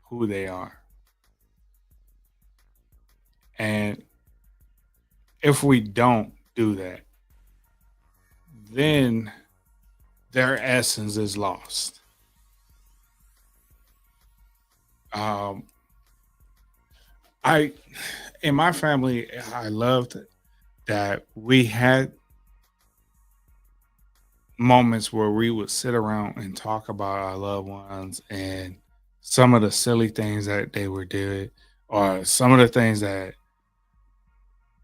who they are. And if we don't do that, then their essence is lost. Um, I, in my family, I loved that we had moments where we would sit around and talk about our loved ones and some of the silly things that they were doing, or some of the things that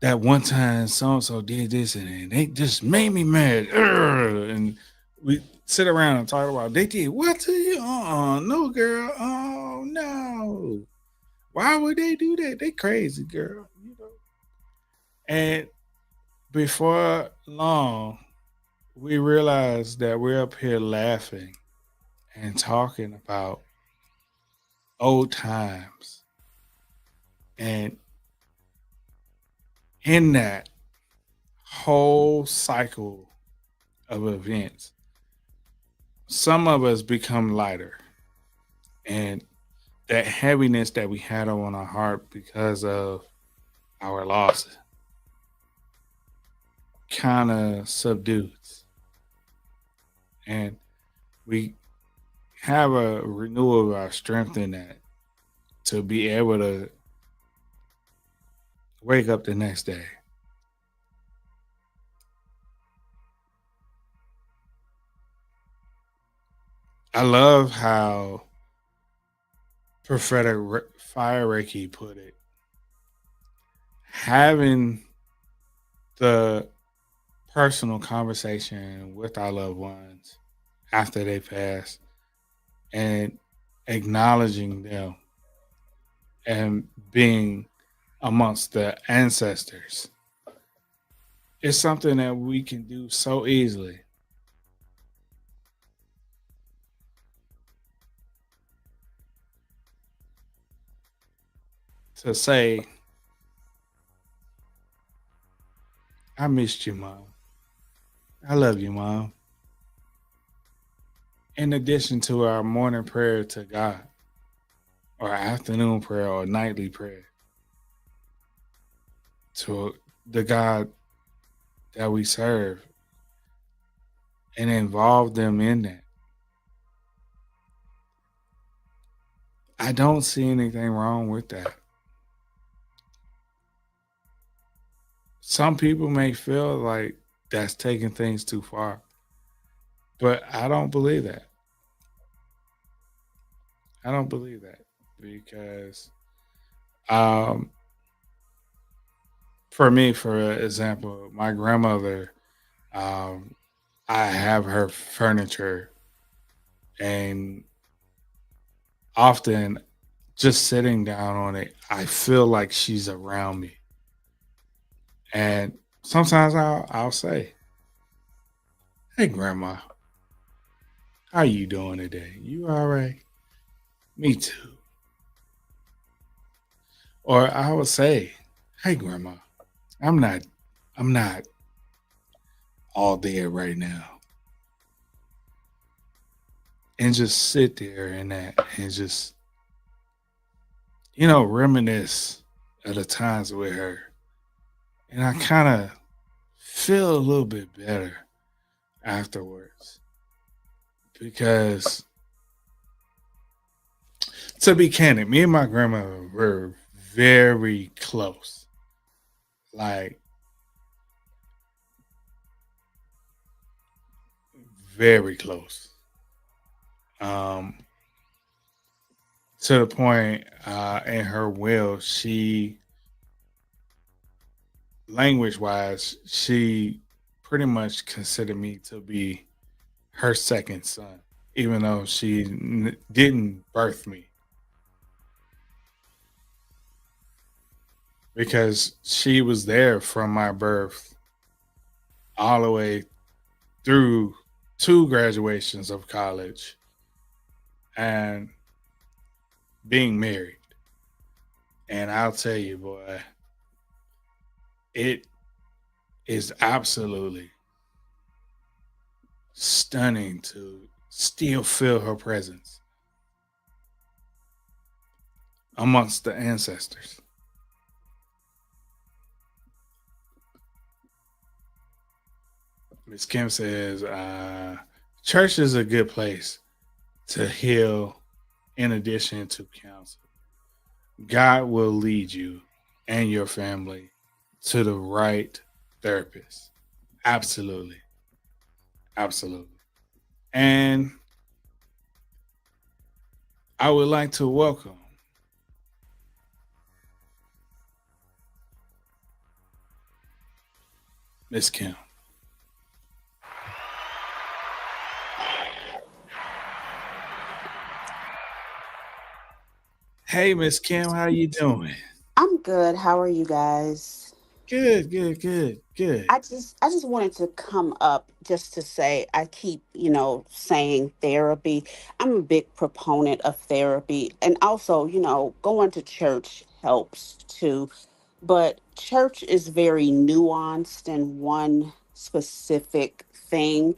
one time so and so did this and they just made me mad. Ugh, and we sit around and talk about they did what to you? No, girl. Oh no. Why would they do that? They crazy, girl. You know. And before long, we realized that we're up here laughing and talking about old times. And in that whole cycle of events, some of us become lighter. And that heaviness that we had on our heart because of our loss kind of subdues. And we have a renewal of our strength in that to be able to wake up the next day. I love how prophetic fire Reiki put it. Having the personal conversation with our loved ones after they pass and acknowledging them and being amongst the ancestors is something that we can do so easily. to say, I missed you, mom. I love you, mom. In addition to our morning prayer to God, or afternoon prayer, or nightly prayer to the God that we serve, and involve them in that. I don't see anything wrong with that. Some people may feel like that's taking things too far, but I don't believe that. I don't believe that because, um, for me, for example, my grandmother, um, I have her furniture, and often just sitting down on it, I feel like she's around me. And sometimes I'll say, "Hey, grandma, how you doing today? You all right? Me too." Or I would say, "Hey, grandma, I'm not, I'm not all there right now," and just sit there and that, and just reminisce of the times with her, and I kind of feel a little bit better afterwards because, to be candid, me and my grandmother were very close, like very close. Um, to the point, in her will, she, language wise, she pretty much considered me to be her second son, even though she didn't birth me, because she was there from my birth all the way through two graduations of college and being married. And I'll tell you, boy, it is absolutely stunning to still feel her presence amongst the ancestors. Miss Kim says, church is a good place to heal in addition to counsel. God will lead you and your family to the right therapist. Absolutely. Absolutely. And I would like to welcome Miss Kim. Hey, Miss Kim, how you doing? I'm good. How are you guys? Good, good, good, good. I just wanted to come up just to say I keep, saying therapy. I'm a big proponent of therapy, and also, going to church helps too. But church is very nuanced in one specific thing,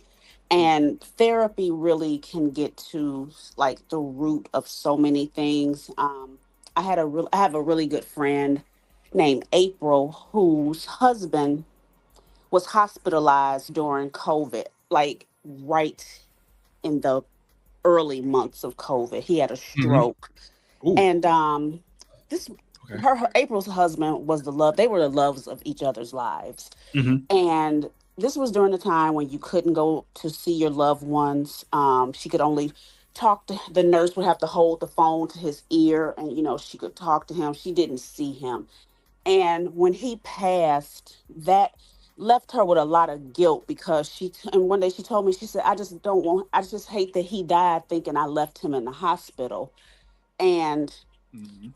and therapy really can get to like the root of so many things. I have a really good friend named April whose husband was hospitalized during COVID, like right in the early months of COVID. He had a Mm-hmm. stroke, Ooh, and this okay. her April's husband was the love. They were the loves of each other's lives, Mm-hmm. and this was during the time when you couldn't go to see your loved ones. She could only talk to the nurse would have to hold the phone to his ear, and she could talk to him. She didn't see him, and when he passed, that left her with a lot of guilt because and one day she told me, she said, I just don't want, I just hate that he died thinking I left him in the hospital. And Mm-hmm.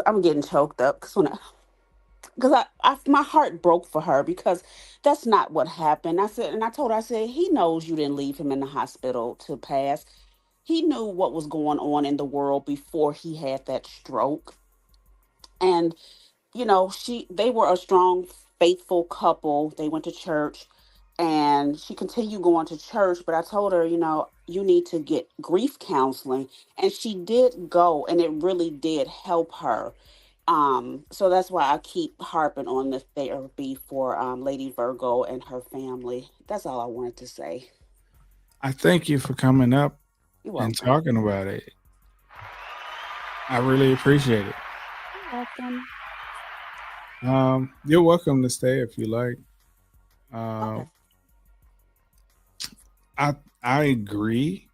I'm getting choked up because my heart broke for her because that's not what happened. I said, and I told her, I said, he knows you didn't leave him in the hospital to pass. He knew what was going on in the world before he had that stroke. And they were a strong, faithful couple. They went to church, and she continued going to church, but I told her, you need to get grief counseling, and she did go, and it really did help her. So that's why I keep harping on the therapy for Lady Virgo and her family. That's all I wanted to say. I thank you for coming up You're and welcome. talking about it. I really appreciate it. You're welcome. You're welcome to stay if you like. Okay. Um, I I agree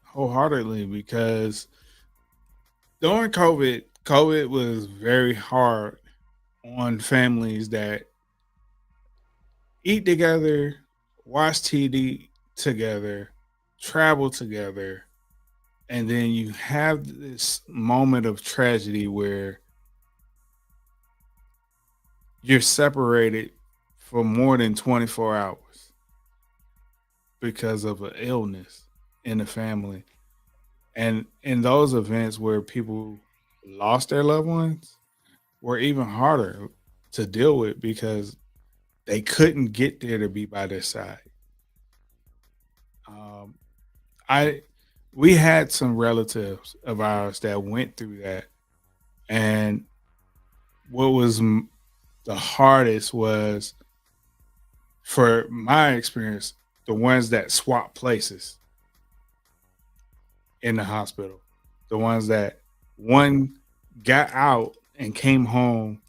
wholeheartedly because during COVID was very hard on families that eat together, watch TV together, travel together, and then you have this moment of tragedy where you're separated for more than 24 hours because of an illness in the family. And in those events where people lost their loved ones were even harder to deal with because they couldn't get there to be by their side. Um, I we had some relatives of ours that went through that, and what was the hardest was, for my experience, the ones that swapped places in the hospital, the ones that one got out and came home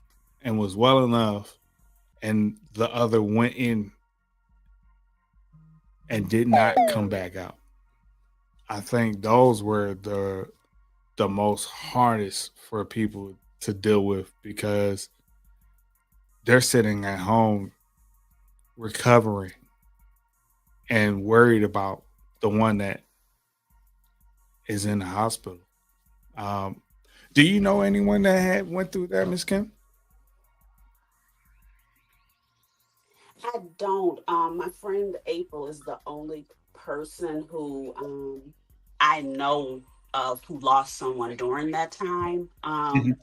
and was well enough, and the other went in and did not come back out. I think those were the most hardest for people to deal with because they're sitting at home recovering and worried about the one that is in the hospital. Um, do you know anyone that had went through that, Miss Kim? I don't. My friend April is the only person who I know of who lost someone during that time. Mhm.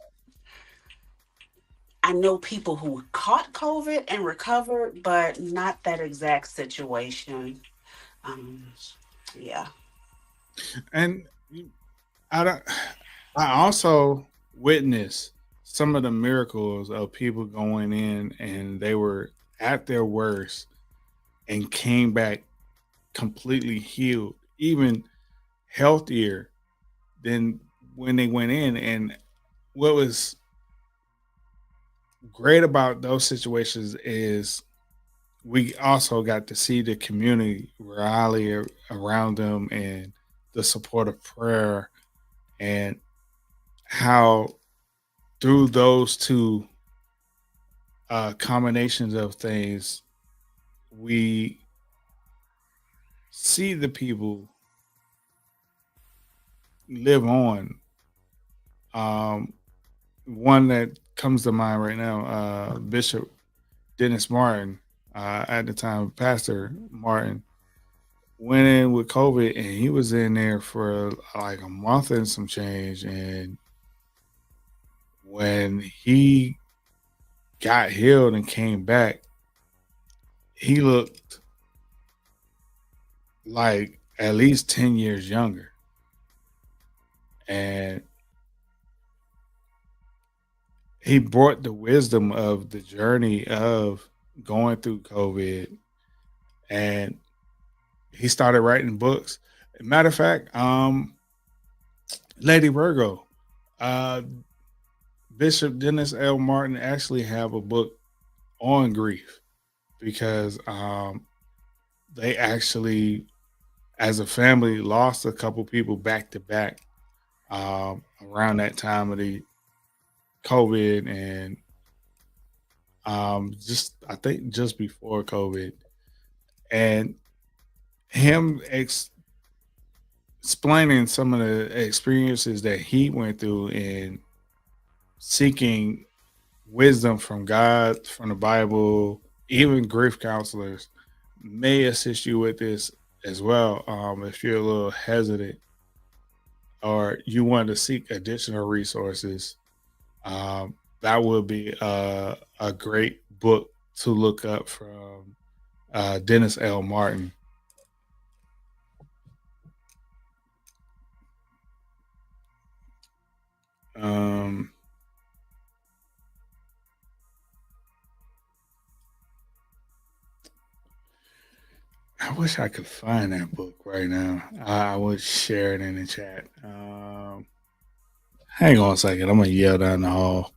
I know people who caught COVID and recovered, but not that exact situation. Um, yeah. And I don't. I also witnessed some of the miracles of people going in and they were at their worst and came back completely healed, even healthier than when they went in. And what was great about those situations is we also got to see the community rally around them and the support of prayer, and how through those two combinations of things we see the people live on. um, One that comes to mind right now, Bishop Dennis Martin, at the time Pastor Martin, went in with COVID and he was in there for like a month and some change. And when he got healed and came back, he looked like at least 10 years younger. And he brought the wisdom of the journey of going through COVID, and he started writing books. Matter of fact, Lady Virgo, uh, Bishop Dennis L. Martin actually have a book on grief because they actually, as a family, lost a couple people back to back around that time of the COVID, and just I think just before COVID, and him explaining some of the experiences that he went through in seeking wisdom from God, from the Bible, even grief counselors may assist you with this as well. If you're a little hesitant or you want to seek additional resources, That would be a great book to look up from Dennis L. Martin. Um, I wish I could find that book right now. I would share it in the chat. Hang on a second. I'm gonna yell down the hall.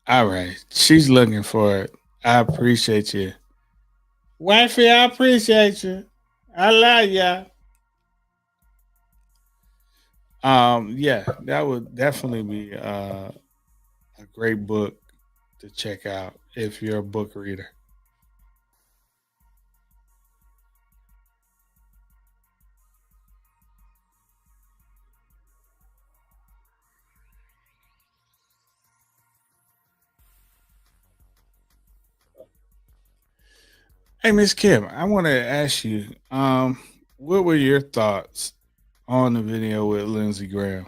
All right, she's looking for it. I appreciate you, wifey. I appreciate you. I love ya. Yeah, that would definitely be a great book to check out if you're a book reader. Hey, Miss Kim, I want to ask you, what were your thoughts on the video with Lindsey Graham?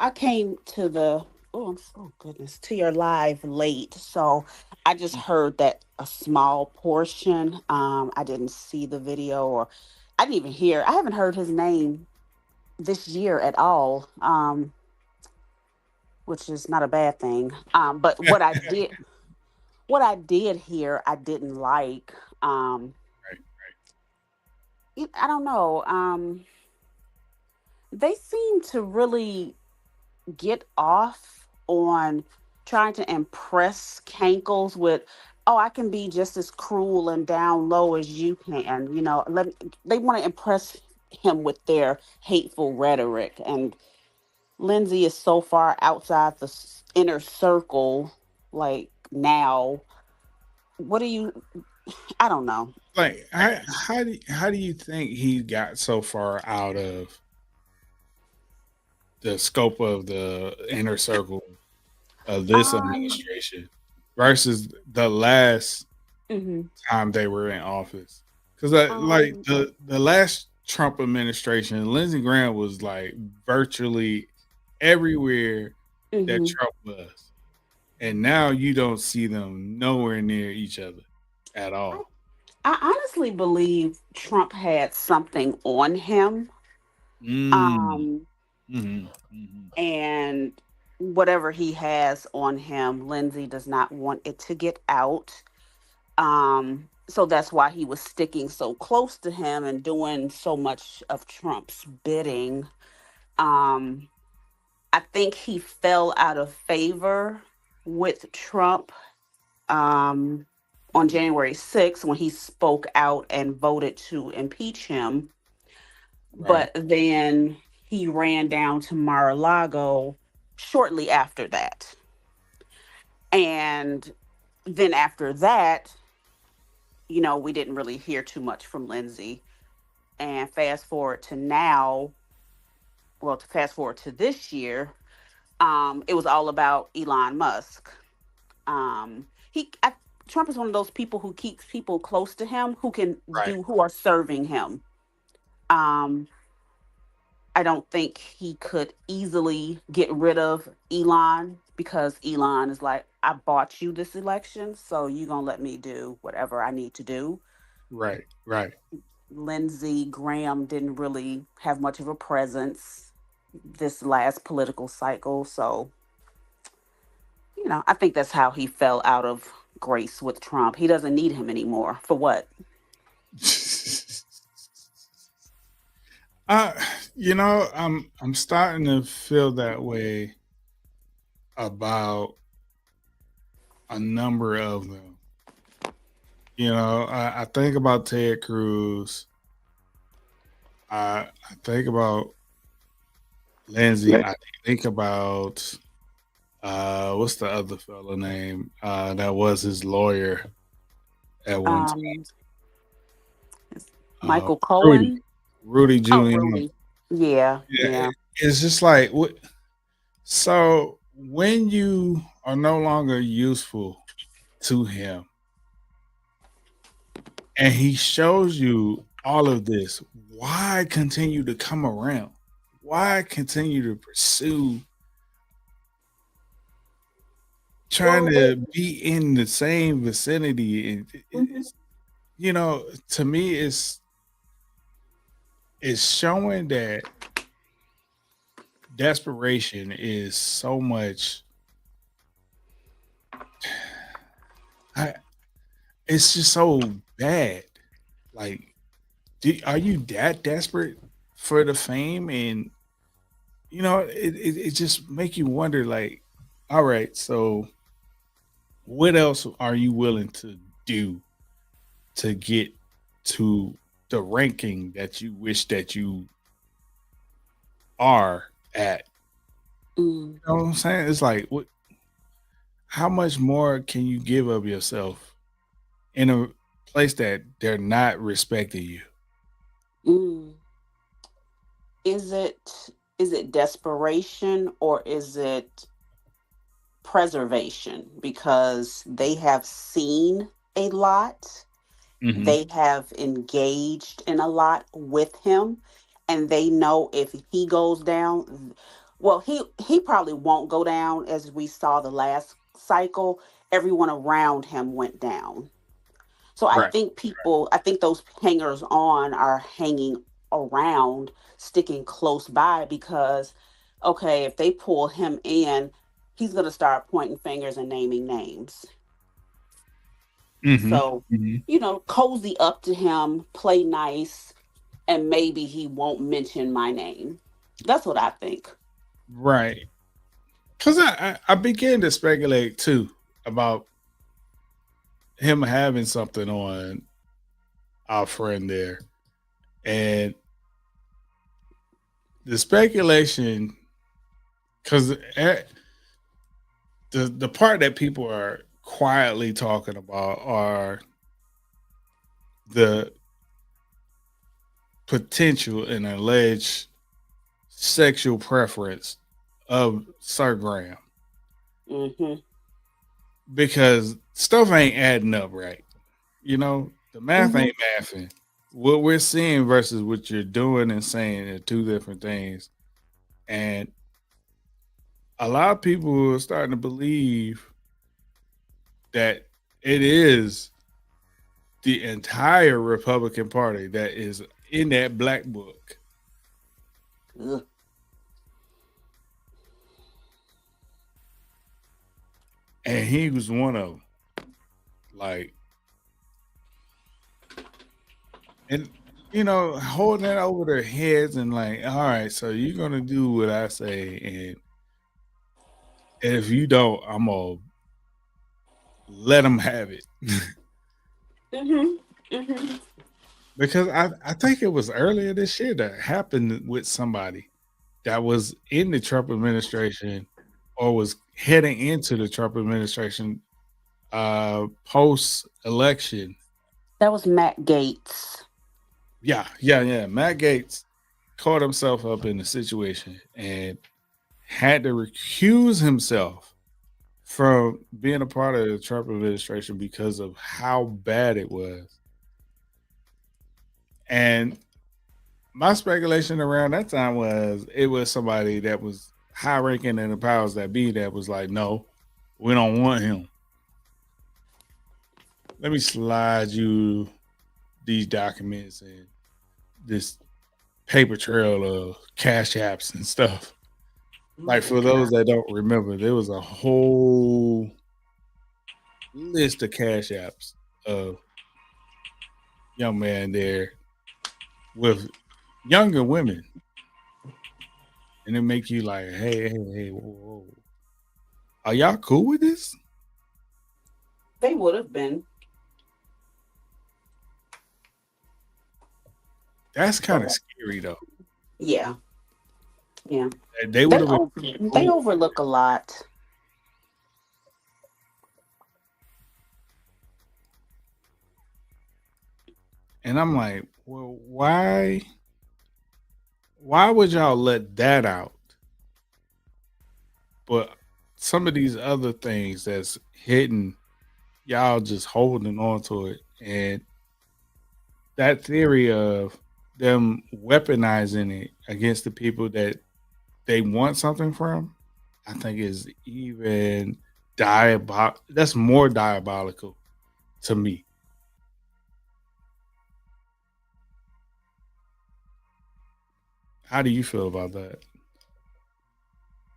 I came to the oh goodness, to your live late, so I just heard that a small portion. I didn't see the video, or I didn't even hear. I haven't heard his name this year at all, which is not a bad thing. But what I did hear, I didn't like. Um, Right. I don't know. They seem to really get off on trying to impress Cankles with, oh, I can be just as cruel and down low as you can. They want to impress him with their hateful rhetoric. And Lindsay is so far outside the inner circle, like now. What do you, I don't know. Like, how do you think he got so far out of the scope of the inner circle of this Um, administration versus the last mhm. time they were in office? Because like um, the last Trump administration, Lindsey Graham was like virtually everywhere that mhm. Trump was, and now you don't see them nowhere near each other at I, all. I honestly believe Trump had something on him. Mm. Um, Hmm. Hmm. and whatever he has on him, Lindsay does not want it to get out. So that's why he was sticking so close to him and doing so much of Trump's bidding. Um, I think he fell out of favor with Trump um, on January 6th when he spoke out and voted to impeach him. Right. But then he ran down to Mar-a-Lago shortly after that. And then after that, we didn't really hear too much from Lindsay. And fast forward to now, well, to fast forward to this year, it was all about Elon Musk. He Trump is one of those people who keeps people close to him Right. who are serving him. Um, I don't think he could easily get rid of Elon because Elon is like, I bought you this election, so you're gonna let me do whatever I need to do. Right. Right. Lindsey Graham didn't really have much of a presence this last political cycle, so I think that's how he fell out of grace with Trump. He doesn't need him anymore. For what? uh, I'm starting to feel that way about a number of them. I think about Ted Cruz. I think about Lindsay. I think about what's the other fella name? That was his lawyer at one time. Um, Uh, Michael Rudy. Cohen. Rudy Oh, Giuliani. Rudy. Yeah, Yeah, yeah. it's just like what. So when you are no longer useful to him, and he shows you all of this, why continue to come around? Why continue to pursue trying Well, to be in the same vicinity? And mhm. to me, it's showing that desperation is so much. I, it's just so bad. Like, are you that desperate for the fame? And it just make you wonder. Like, all right, so what else are you willing to do to get to the ranking that you wish that you are at? Mm, You know what I'm saying? It's like, what? How much more can you give of yourself in a place that they're not respecting you? mm. Is it desperation or is it preservation? Because they have seen a lot, Hmm. they have engaged in a lot with him, and they know if he goes down, well, he probably won't go down. As we saw the last cycle, everyone around him went down. So Right. I think those hangers on are hanging around, sticking close by because, okay, if they pull him in, he's going to start pointing fingers and naming names. Hmm. So, Hmm. cozy up to him, play nice, and maybe he won't mention my name. That's what I think. Right. Because I began to speculate too about him having something on our friend there. And the speculation, because the part that people are quietly talking about are the potential and alleged sexual preference of Sir Graham, Mm-hmm. because stuff ain't adding up right. The math Mm-hmm. ain't mathing. What we're seeing versus what you're doing and saying are two different things. And a lot of people are starting to believe that it is the entire Republican Party that is in that black book. Ugh. And he was one of them. Like, and holding it over their heads and like, all right, so you're gonna do what I say, and if you don't, I'm gonna let them have it. Mm-hmm. Mm-hmm. Because I think it was earlier this year that happened with somebody that was in the Trump administration or was heading into the Trump administration post election. That was Matt Gates. Yeah, yeah, yeah. Matt Gates caught himself up in the situation and had to recuse himself from being a part of the Trump administration because of how bad it was. And my speculation around that time was it was somebody that was high ranking in the powers that be that was like, no, we don't want him. Let me slide you these documents and this paper trail of cash apps and stuff. Oh Like, my for those God. that don't remember, there was a whole list of cash apps of young man there with younger women. And it make you like, hey, hey, hey, whoa, whoa. Are y'all cool with this? They would have been, That's kind of but scary though. yeah, yeah. They would They have been over, they cool. overlook a lot. And I'm like, well, why would y'all let that out? But some of these other things that's hidden, y'all just holding on to it. And that theory of them weaponizing it against the people that they want something from, I think is even that's more diabolical to me. How do you feel about that?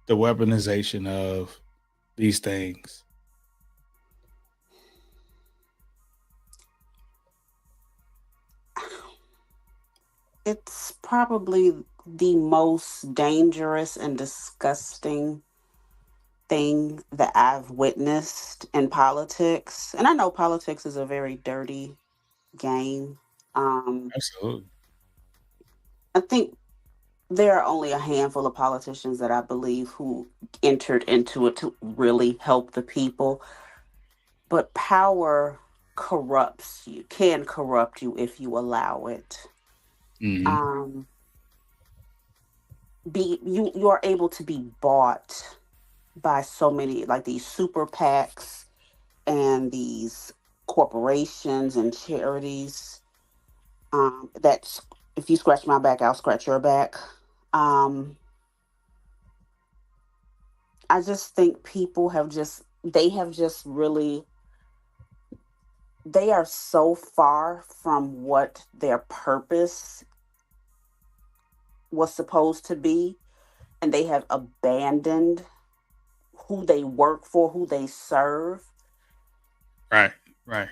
The weaponization of these things. It's probably the most dangerous and disgusting thing that I've witnessed in politics. And I know politics is a very dirty game. Um, Absolutely. I think there are only a handful of politicians that I believe who entered into it to really help the people. But power corrupts you, can corrupt you if you allow it. Hmm. Um, you are able to be bought by so many, like these super PACs and these corporations and charities. That's, if you scratch my back, I'll scratch your back. Um, I just think people have just, they have just really, they are so far from what their purpose was supposed to be, and they have abandoned who they work for, who they serve, Right. Right.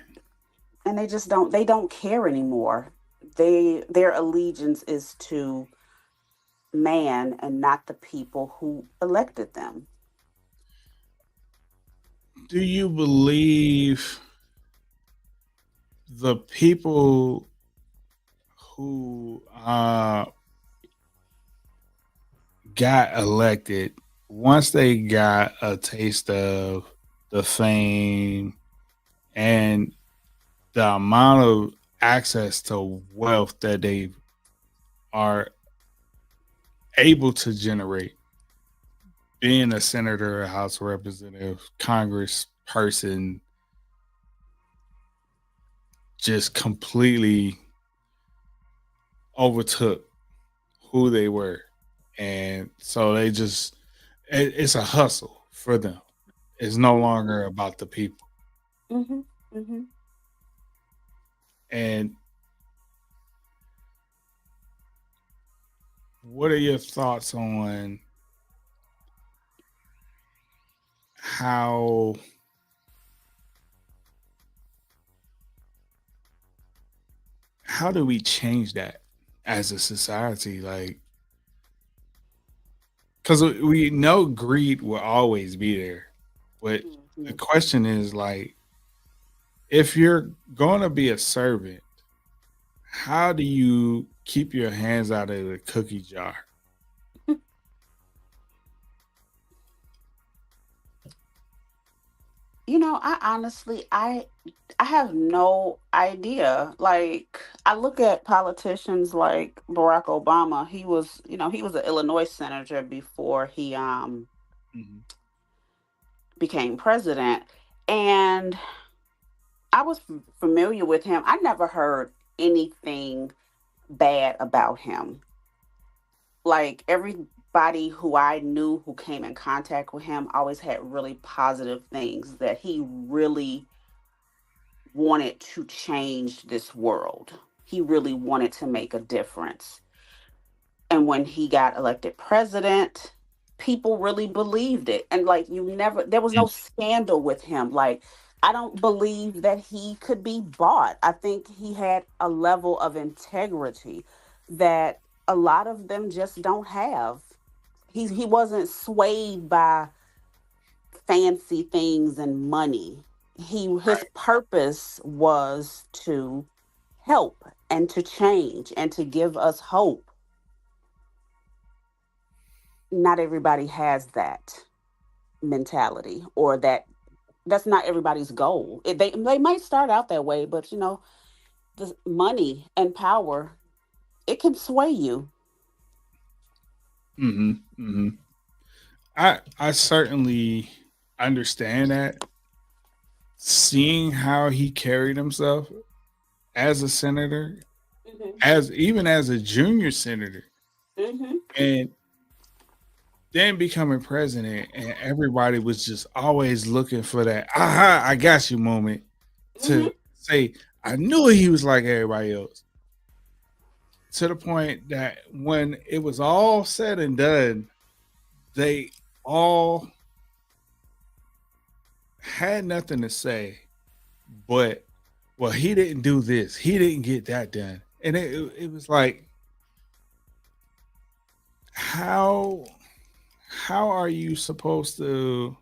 and they don't care anymore. Their allegiance is to man and not the people who elected them. Do you believe the people who got elected, once they got a taste of the fame and the amount of access to wealth that they are able to generate, being a senator, a House representative, Congress person, just completely overtook who they were. And so they just, it's a hustle for them. It's no longer about the people. Hmm. Hmm. And what are your thoughts on how do we change that as a society? Like, because we know greed will always be there, but the Hmm. question is like, if you're going to be a servant, how do you keep your hands out of the cookie jar? I honestly, I have no idea. Like, I look at politicians like Barack Obama. He was an Illinois senator before he Mhm. became president, and I was familiar with him. I never heard anything bad about him. Like, everybody who I knew who came in contact with him always had really positive things, that he really wanted to change this world. He really wanted to make a difference. And when he got elected president, people really believed it. And like, there was no scandal with him. Like, I don't believe that he could be bought. I think he had a level of integrity that a lot of them just don't have. He wasn't swayed by fancy things and money. His purpose was to help and to change and to give us hope. Not everybody has that mentality, or that's not everybody's goal. They might start out that way, but the money and power, it can sway you. Hmm. Hmm. I certainly understand that. Seeing how he carried himself as a senator, Hmm. as even as a junior senator, Hmm. and then becoming president, and everybody was just always looking for that "aha, I got you" moment Hmm. to say, "I knew he was like everybody else." To the point that when it was all said and done, they all had nothing to say, but well, he didn't do this, he didn't get that done, and it was like, how how are you supposed to,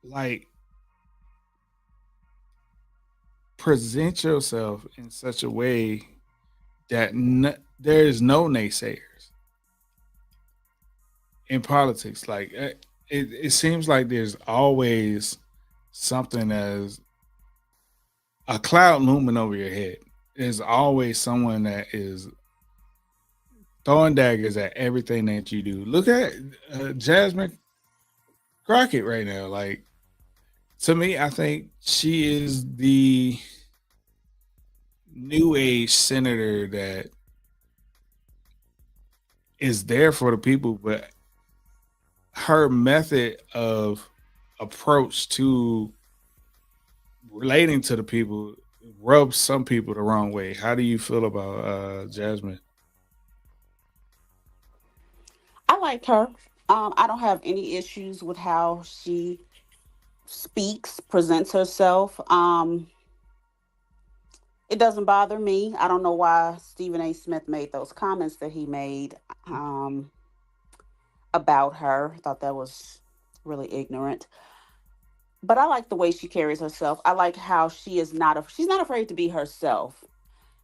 like, present yourself in such a way that there is no naysayers in politics? Like, it seems like there's always something as a cloud looming over your head. There's always someone that is throwing daggers at everything that you do. Look at Jasmine Crockett right now. Like, to me, I think she is the new age senator that is there for the people, but her method of approach to relating to the people rubs some people the wrong way. How do you feel about Jasmine? I like her. I don't have any issues with how she speaks, presents herself. It doesn't bother me. I don't know why Stephen A. Smith made those comments that he made um, about her. I thought that was really ignorant. But I like the way she carries herself. I like how she's not afraid to be herself.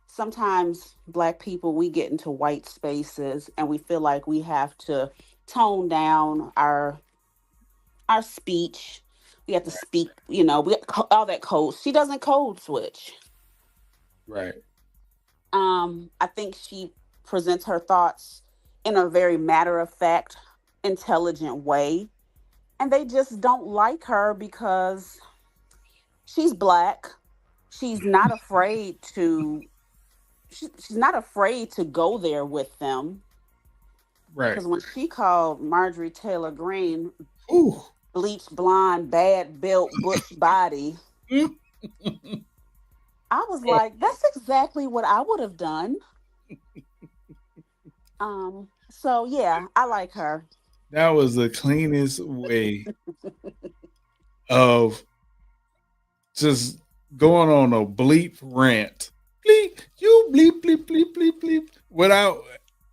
Sometimes black people, we get into white spaces and we feel like we have to tone down our speech. We have to speak, we have all that code. She doesn't code switch. Right. I think she presents her thoughts in a very matter of fact, intelligent way. And they just don't like her because she's black. She's not afraid to she's not afraid to go there with them. Right. Because when she called Marjorie Taylor Greene Ooh. bleach blonde, bad built, butch body, I was like, that's exactly what I would have done. So yeah, I like her. That was the cleanest way of just going on a bleep rant. Bleep, you bleep, bleep, bleep, bleep, bleep, without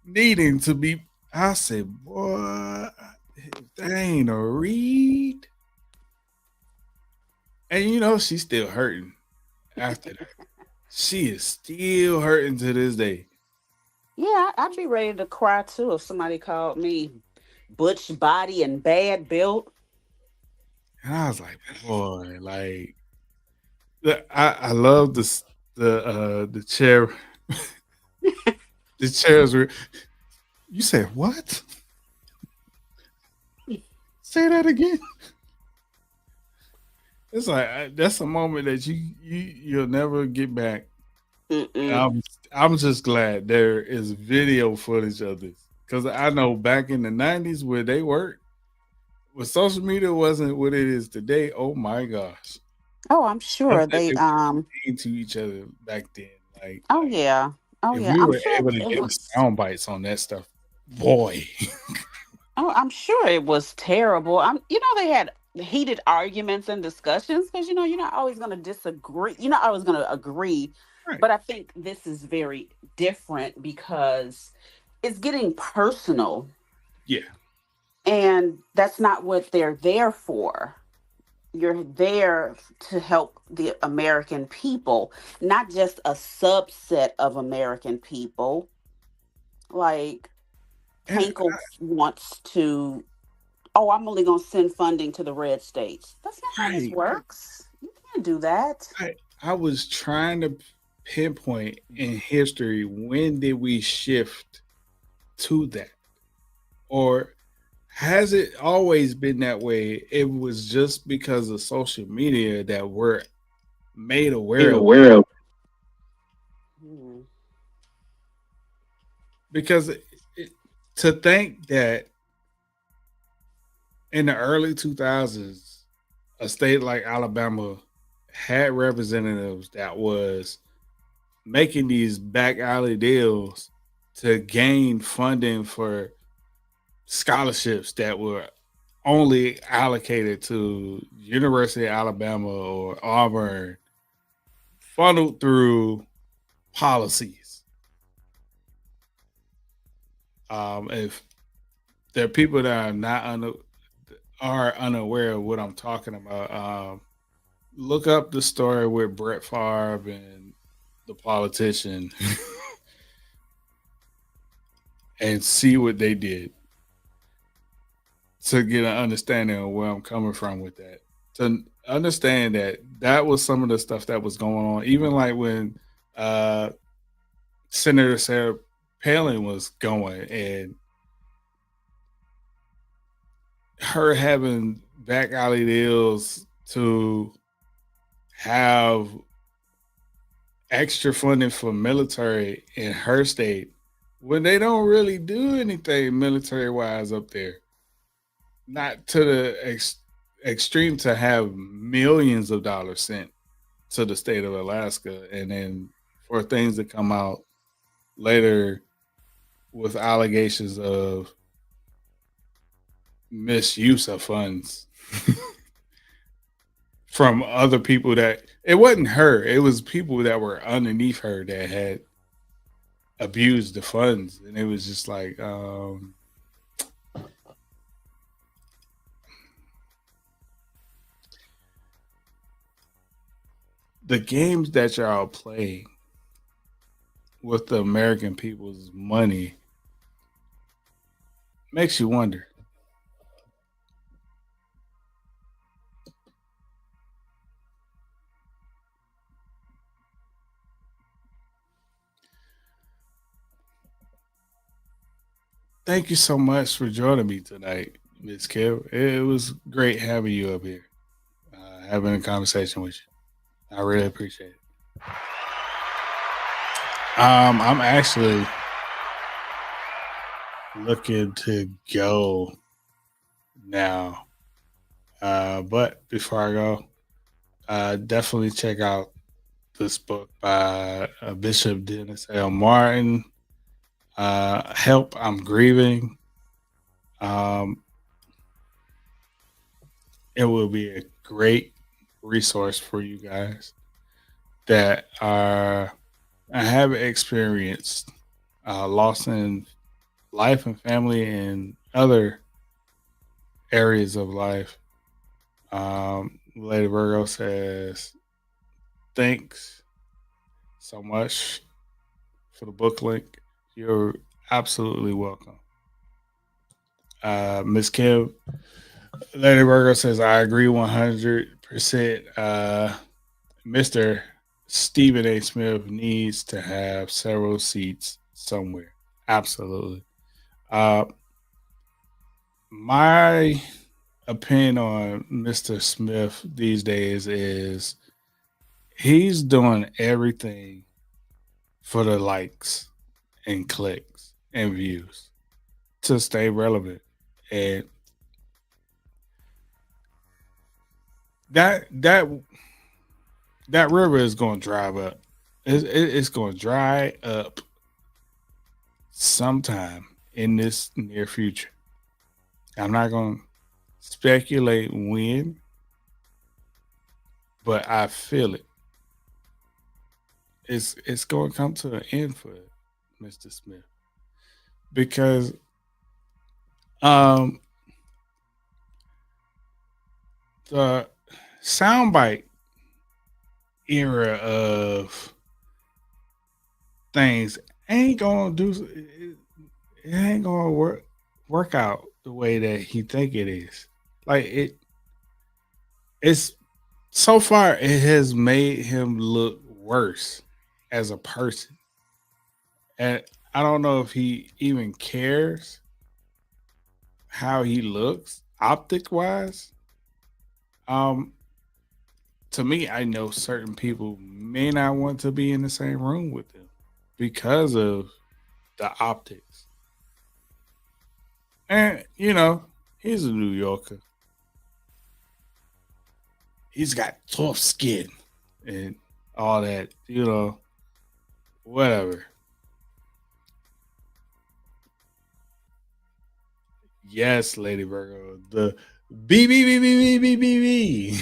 needing to be. I said, boy, if that ain't a read. And she's still hurting after that. She is still hurting to this day. Yeah, I'd be ready to cry too if somebody called me butch body and bad built. And I was like, boy, like, I love this the chair. The chairs were. You said what? Say that again. It's like, that's a moment that you'll never get back. And Mm-mm. I'm just glad there is video footage of this, because I know back in the '90s where they worked, when social media wasn't what it is today. Oh my gosh, Oh, I'm stuff sure that they they were saying to each other back then. Like, oh yeah. Oh if yeah. we I'm were sure able to it get the was sound bites on that stuff, boy. oh, I'm sure it was terrible. They had heated arguments and discussions because you're not always gonna disagree. You're not always gonna agree. Right. But I think this is very different because it's getting personal. Yeah. And that's not what they're there for. You're there to help the American people, not just a subset of American people. Like And Hinkle wants to, oh, I'm only going to send funding to the red states. That's not how this right, works. You can't do that. I was trying to pinpoint in history, when did we shift to that? Or has it always been that way? It was just because of social media that we're made Made aware of. aware of. Hmm. Because to think that in the early 2000s, a state like Alabama had representatives that was making these back alley deals to gain funding for scholarships that were only allocated to University of Alabama or Auburn, funneled through policies. If there are people that are not are unaware of what I'm talking about, look up the story with Brett Favre and the politician and see what they did, to get an understanding of where I'm coming from with that. To understand that that was some of the stuff that was going on, even like when uh, Senator Sarah Palin was going, and her having back alley deals to have extra funding for military in her state when they don't really do anything military wise up there. Not to the extreme to have millions of dollars sent to the state of Alaska, and then for things to come out later with allegations of misuse of funds from other people, that it wasn't her, it was people that were underneath her that had abused the funds. And it was just like, the games that y'all play with the American people's money makes you wonder. Thank you so much for joining me tonight, Miss Kim. It was great having you up here, having a conversation with you. I really appreciate it. I'm actually looking to go now, but before I go, definitely check out this book by Bishop Dennis L. Martin. Help, I'm Grieving. Um, it will be a great resource for you guys that are have experienced loss in life and family and other areas of life. Lady Virgo says, thanks so much for the book link. You're absolutely welcome. Miss Kim, Lady Virgo says, I agree 100%. Mr. Stephen A. Smith needs to have several seats somewhere. Absolutely. Uh, my opinion on Mr. Smith these days is he's doing everything for the likes and clicks and views to stay relevant. And that that river is going to dry up. It's going to dry up sometime in this near future. I'm not going to speculate when, but I feel it. It's going to come to an end for Mr. Smith, because um the soundbite era of things ain't gonna do it ain't gonna work out the way that he think it is. Like it's so far it has made him look worse as a person. And I don't know if he even cares how he looks optic wise. Um to me, I know certain people may not want to be in the same room with him because of the optics. And he's a New Yorker. He's got tough skin and all that, whatever. Yes, Lady Virgo. The B B B B B B B B.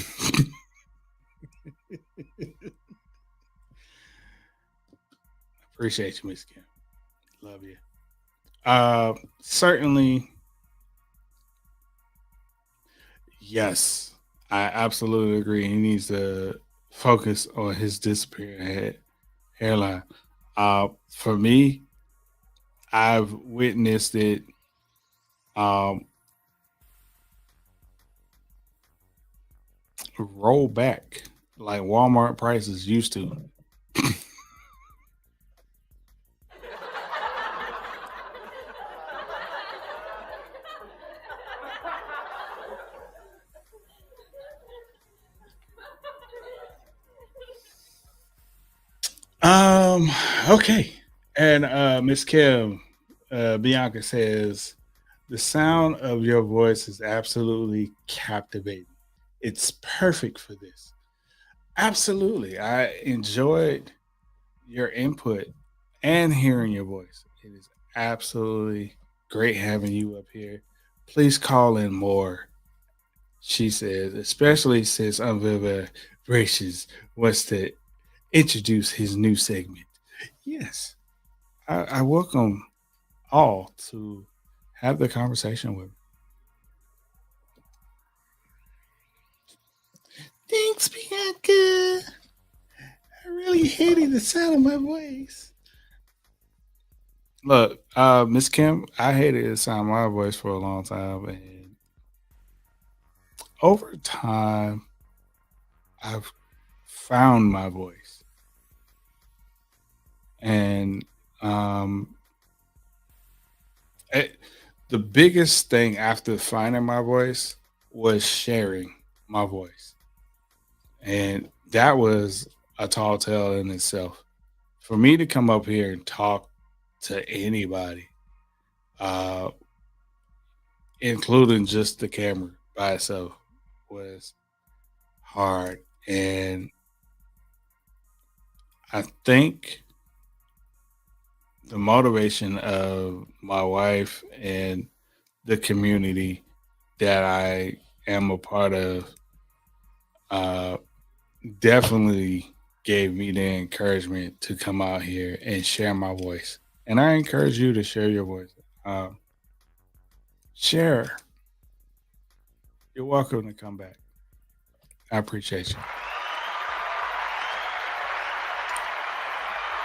Appreciate you, Miss Kim. Love you. Certainly, yes. I absolutely agree. He needs to focus on his disappearing hairline. For me, I've witnessed it um, roll back like Walmart prices used to. Um, okay. And Miss Kim, Bianca says, the sound of your voice is absolutely captivating. It's perfect for this. Absolutely. I enjoyed your input and hearing your voice. It is absolutely great having you up here. Please call in more, she says, especially since Unviva Gracious wants to introduce his new segment. Yes, I welcome all to have the conversation with me. Thanks, Bianca. I really hated the sound of my voice. Look, Miss Kim, I hated the sound of my voice for a long time, and over time, I've found my voice, and um, it, the biggest thing after finding my voice was sharing my voice, and that was a tall tale in itself. For me to come up here and talk to anybody, uh, including just the camera by itself, was hard. And I think the motivation of my wife and the community that I am a part of uh, definitely gave me the encouragement to come out here and share my voice. And I encourage you to share your voice. Um, share. You're welcome to come back. I appreciate you.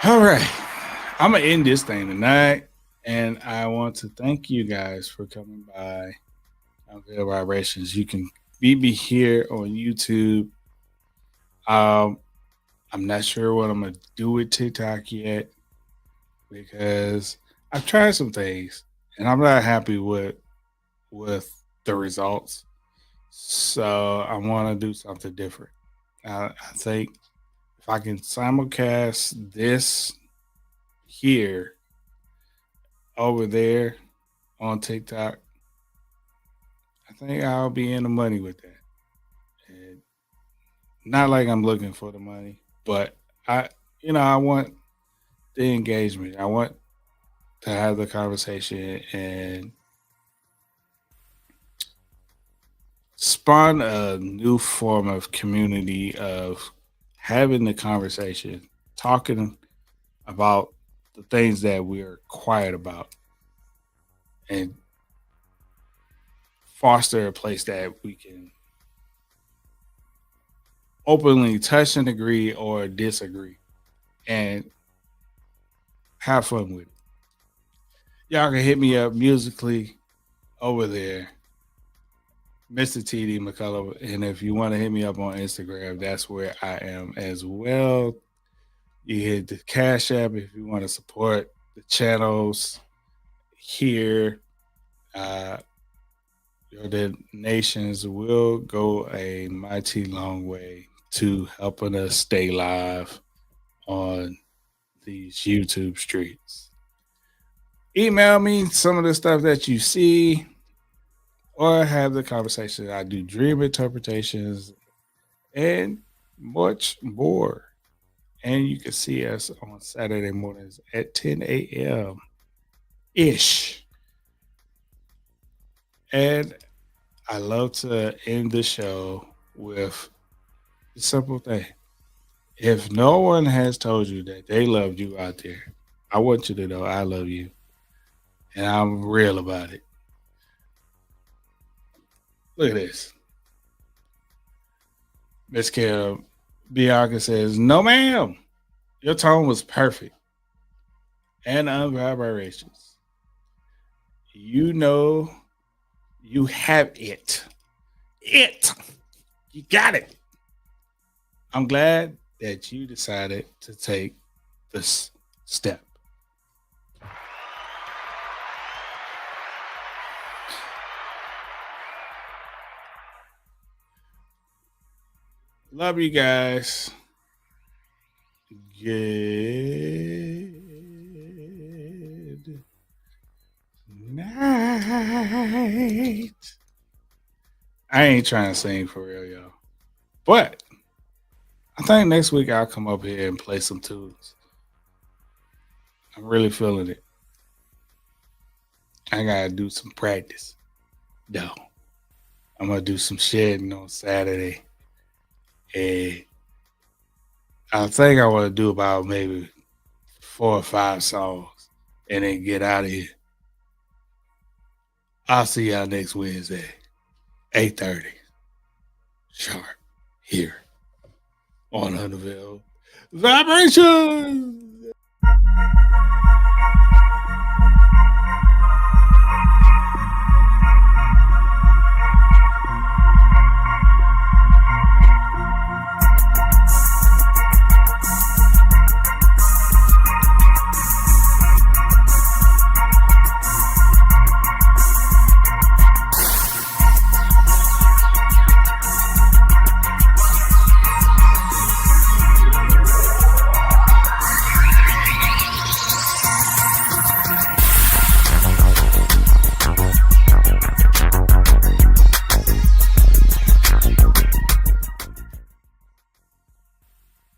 All right. I'm going to end this thing tonight. And I want to thank you guys for coming by Unveil Vibrations. You can meet me here on YouTube. I'm not sure what I'm going to do with TikTok yet because I've tried some things and I'm not happy with the results. So I want to do something different. I think if I can simulcast this here over there on TikTok, I think I'll be in the money with that. And not like I'm looking for the money, but I want the engagement. I want to have the conversation and spawn a new form of community of having the conversation, talking about the things that we're quiet about, and foster a place that we can openly touch and agree or disagree and have fun with it. Y'all can hit me up musically over there, Mr. TD McCollum. And if you want to hit me up on Instagram, that's where I am as well. You hit the Cash App if you want to support the channels here. Your donations will go a mighty long way to helping us stay live on these YouTube streets. Email me some of the stuff that you see or have the conversation. I do dream interpretations and much more. And you can see us on Saturday mornings at 10 a.m. ish. And I love to end the show with a simple thing. If no one has told you that they loved you out there, I want you to know I love you. And I'm real about it. Look at this. Miss Kim Bianca says, "No, ma'am. Your tone was perfect and on vibrations. You know you have it. You got it. I'm glad that you decided to take this step." Love you guys. Good night. I ain't trying to sing for real, y'all. But I think next week I'll come up here and play some tunes. I'm really feeling it. I gotta do some practice, though. I'm gonna do some shedding on Saturday. And I think I want to do about maybe 4 or 5 songs and then get out of here. I'll see y'all next Wednesday, 8:30 sharp here on Unveiled Vibration.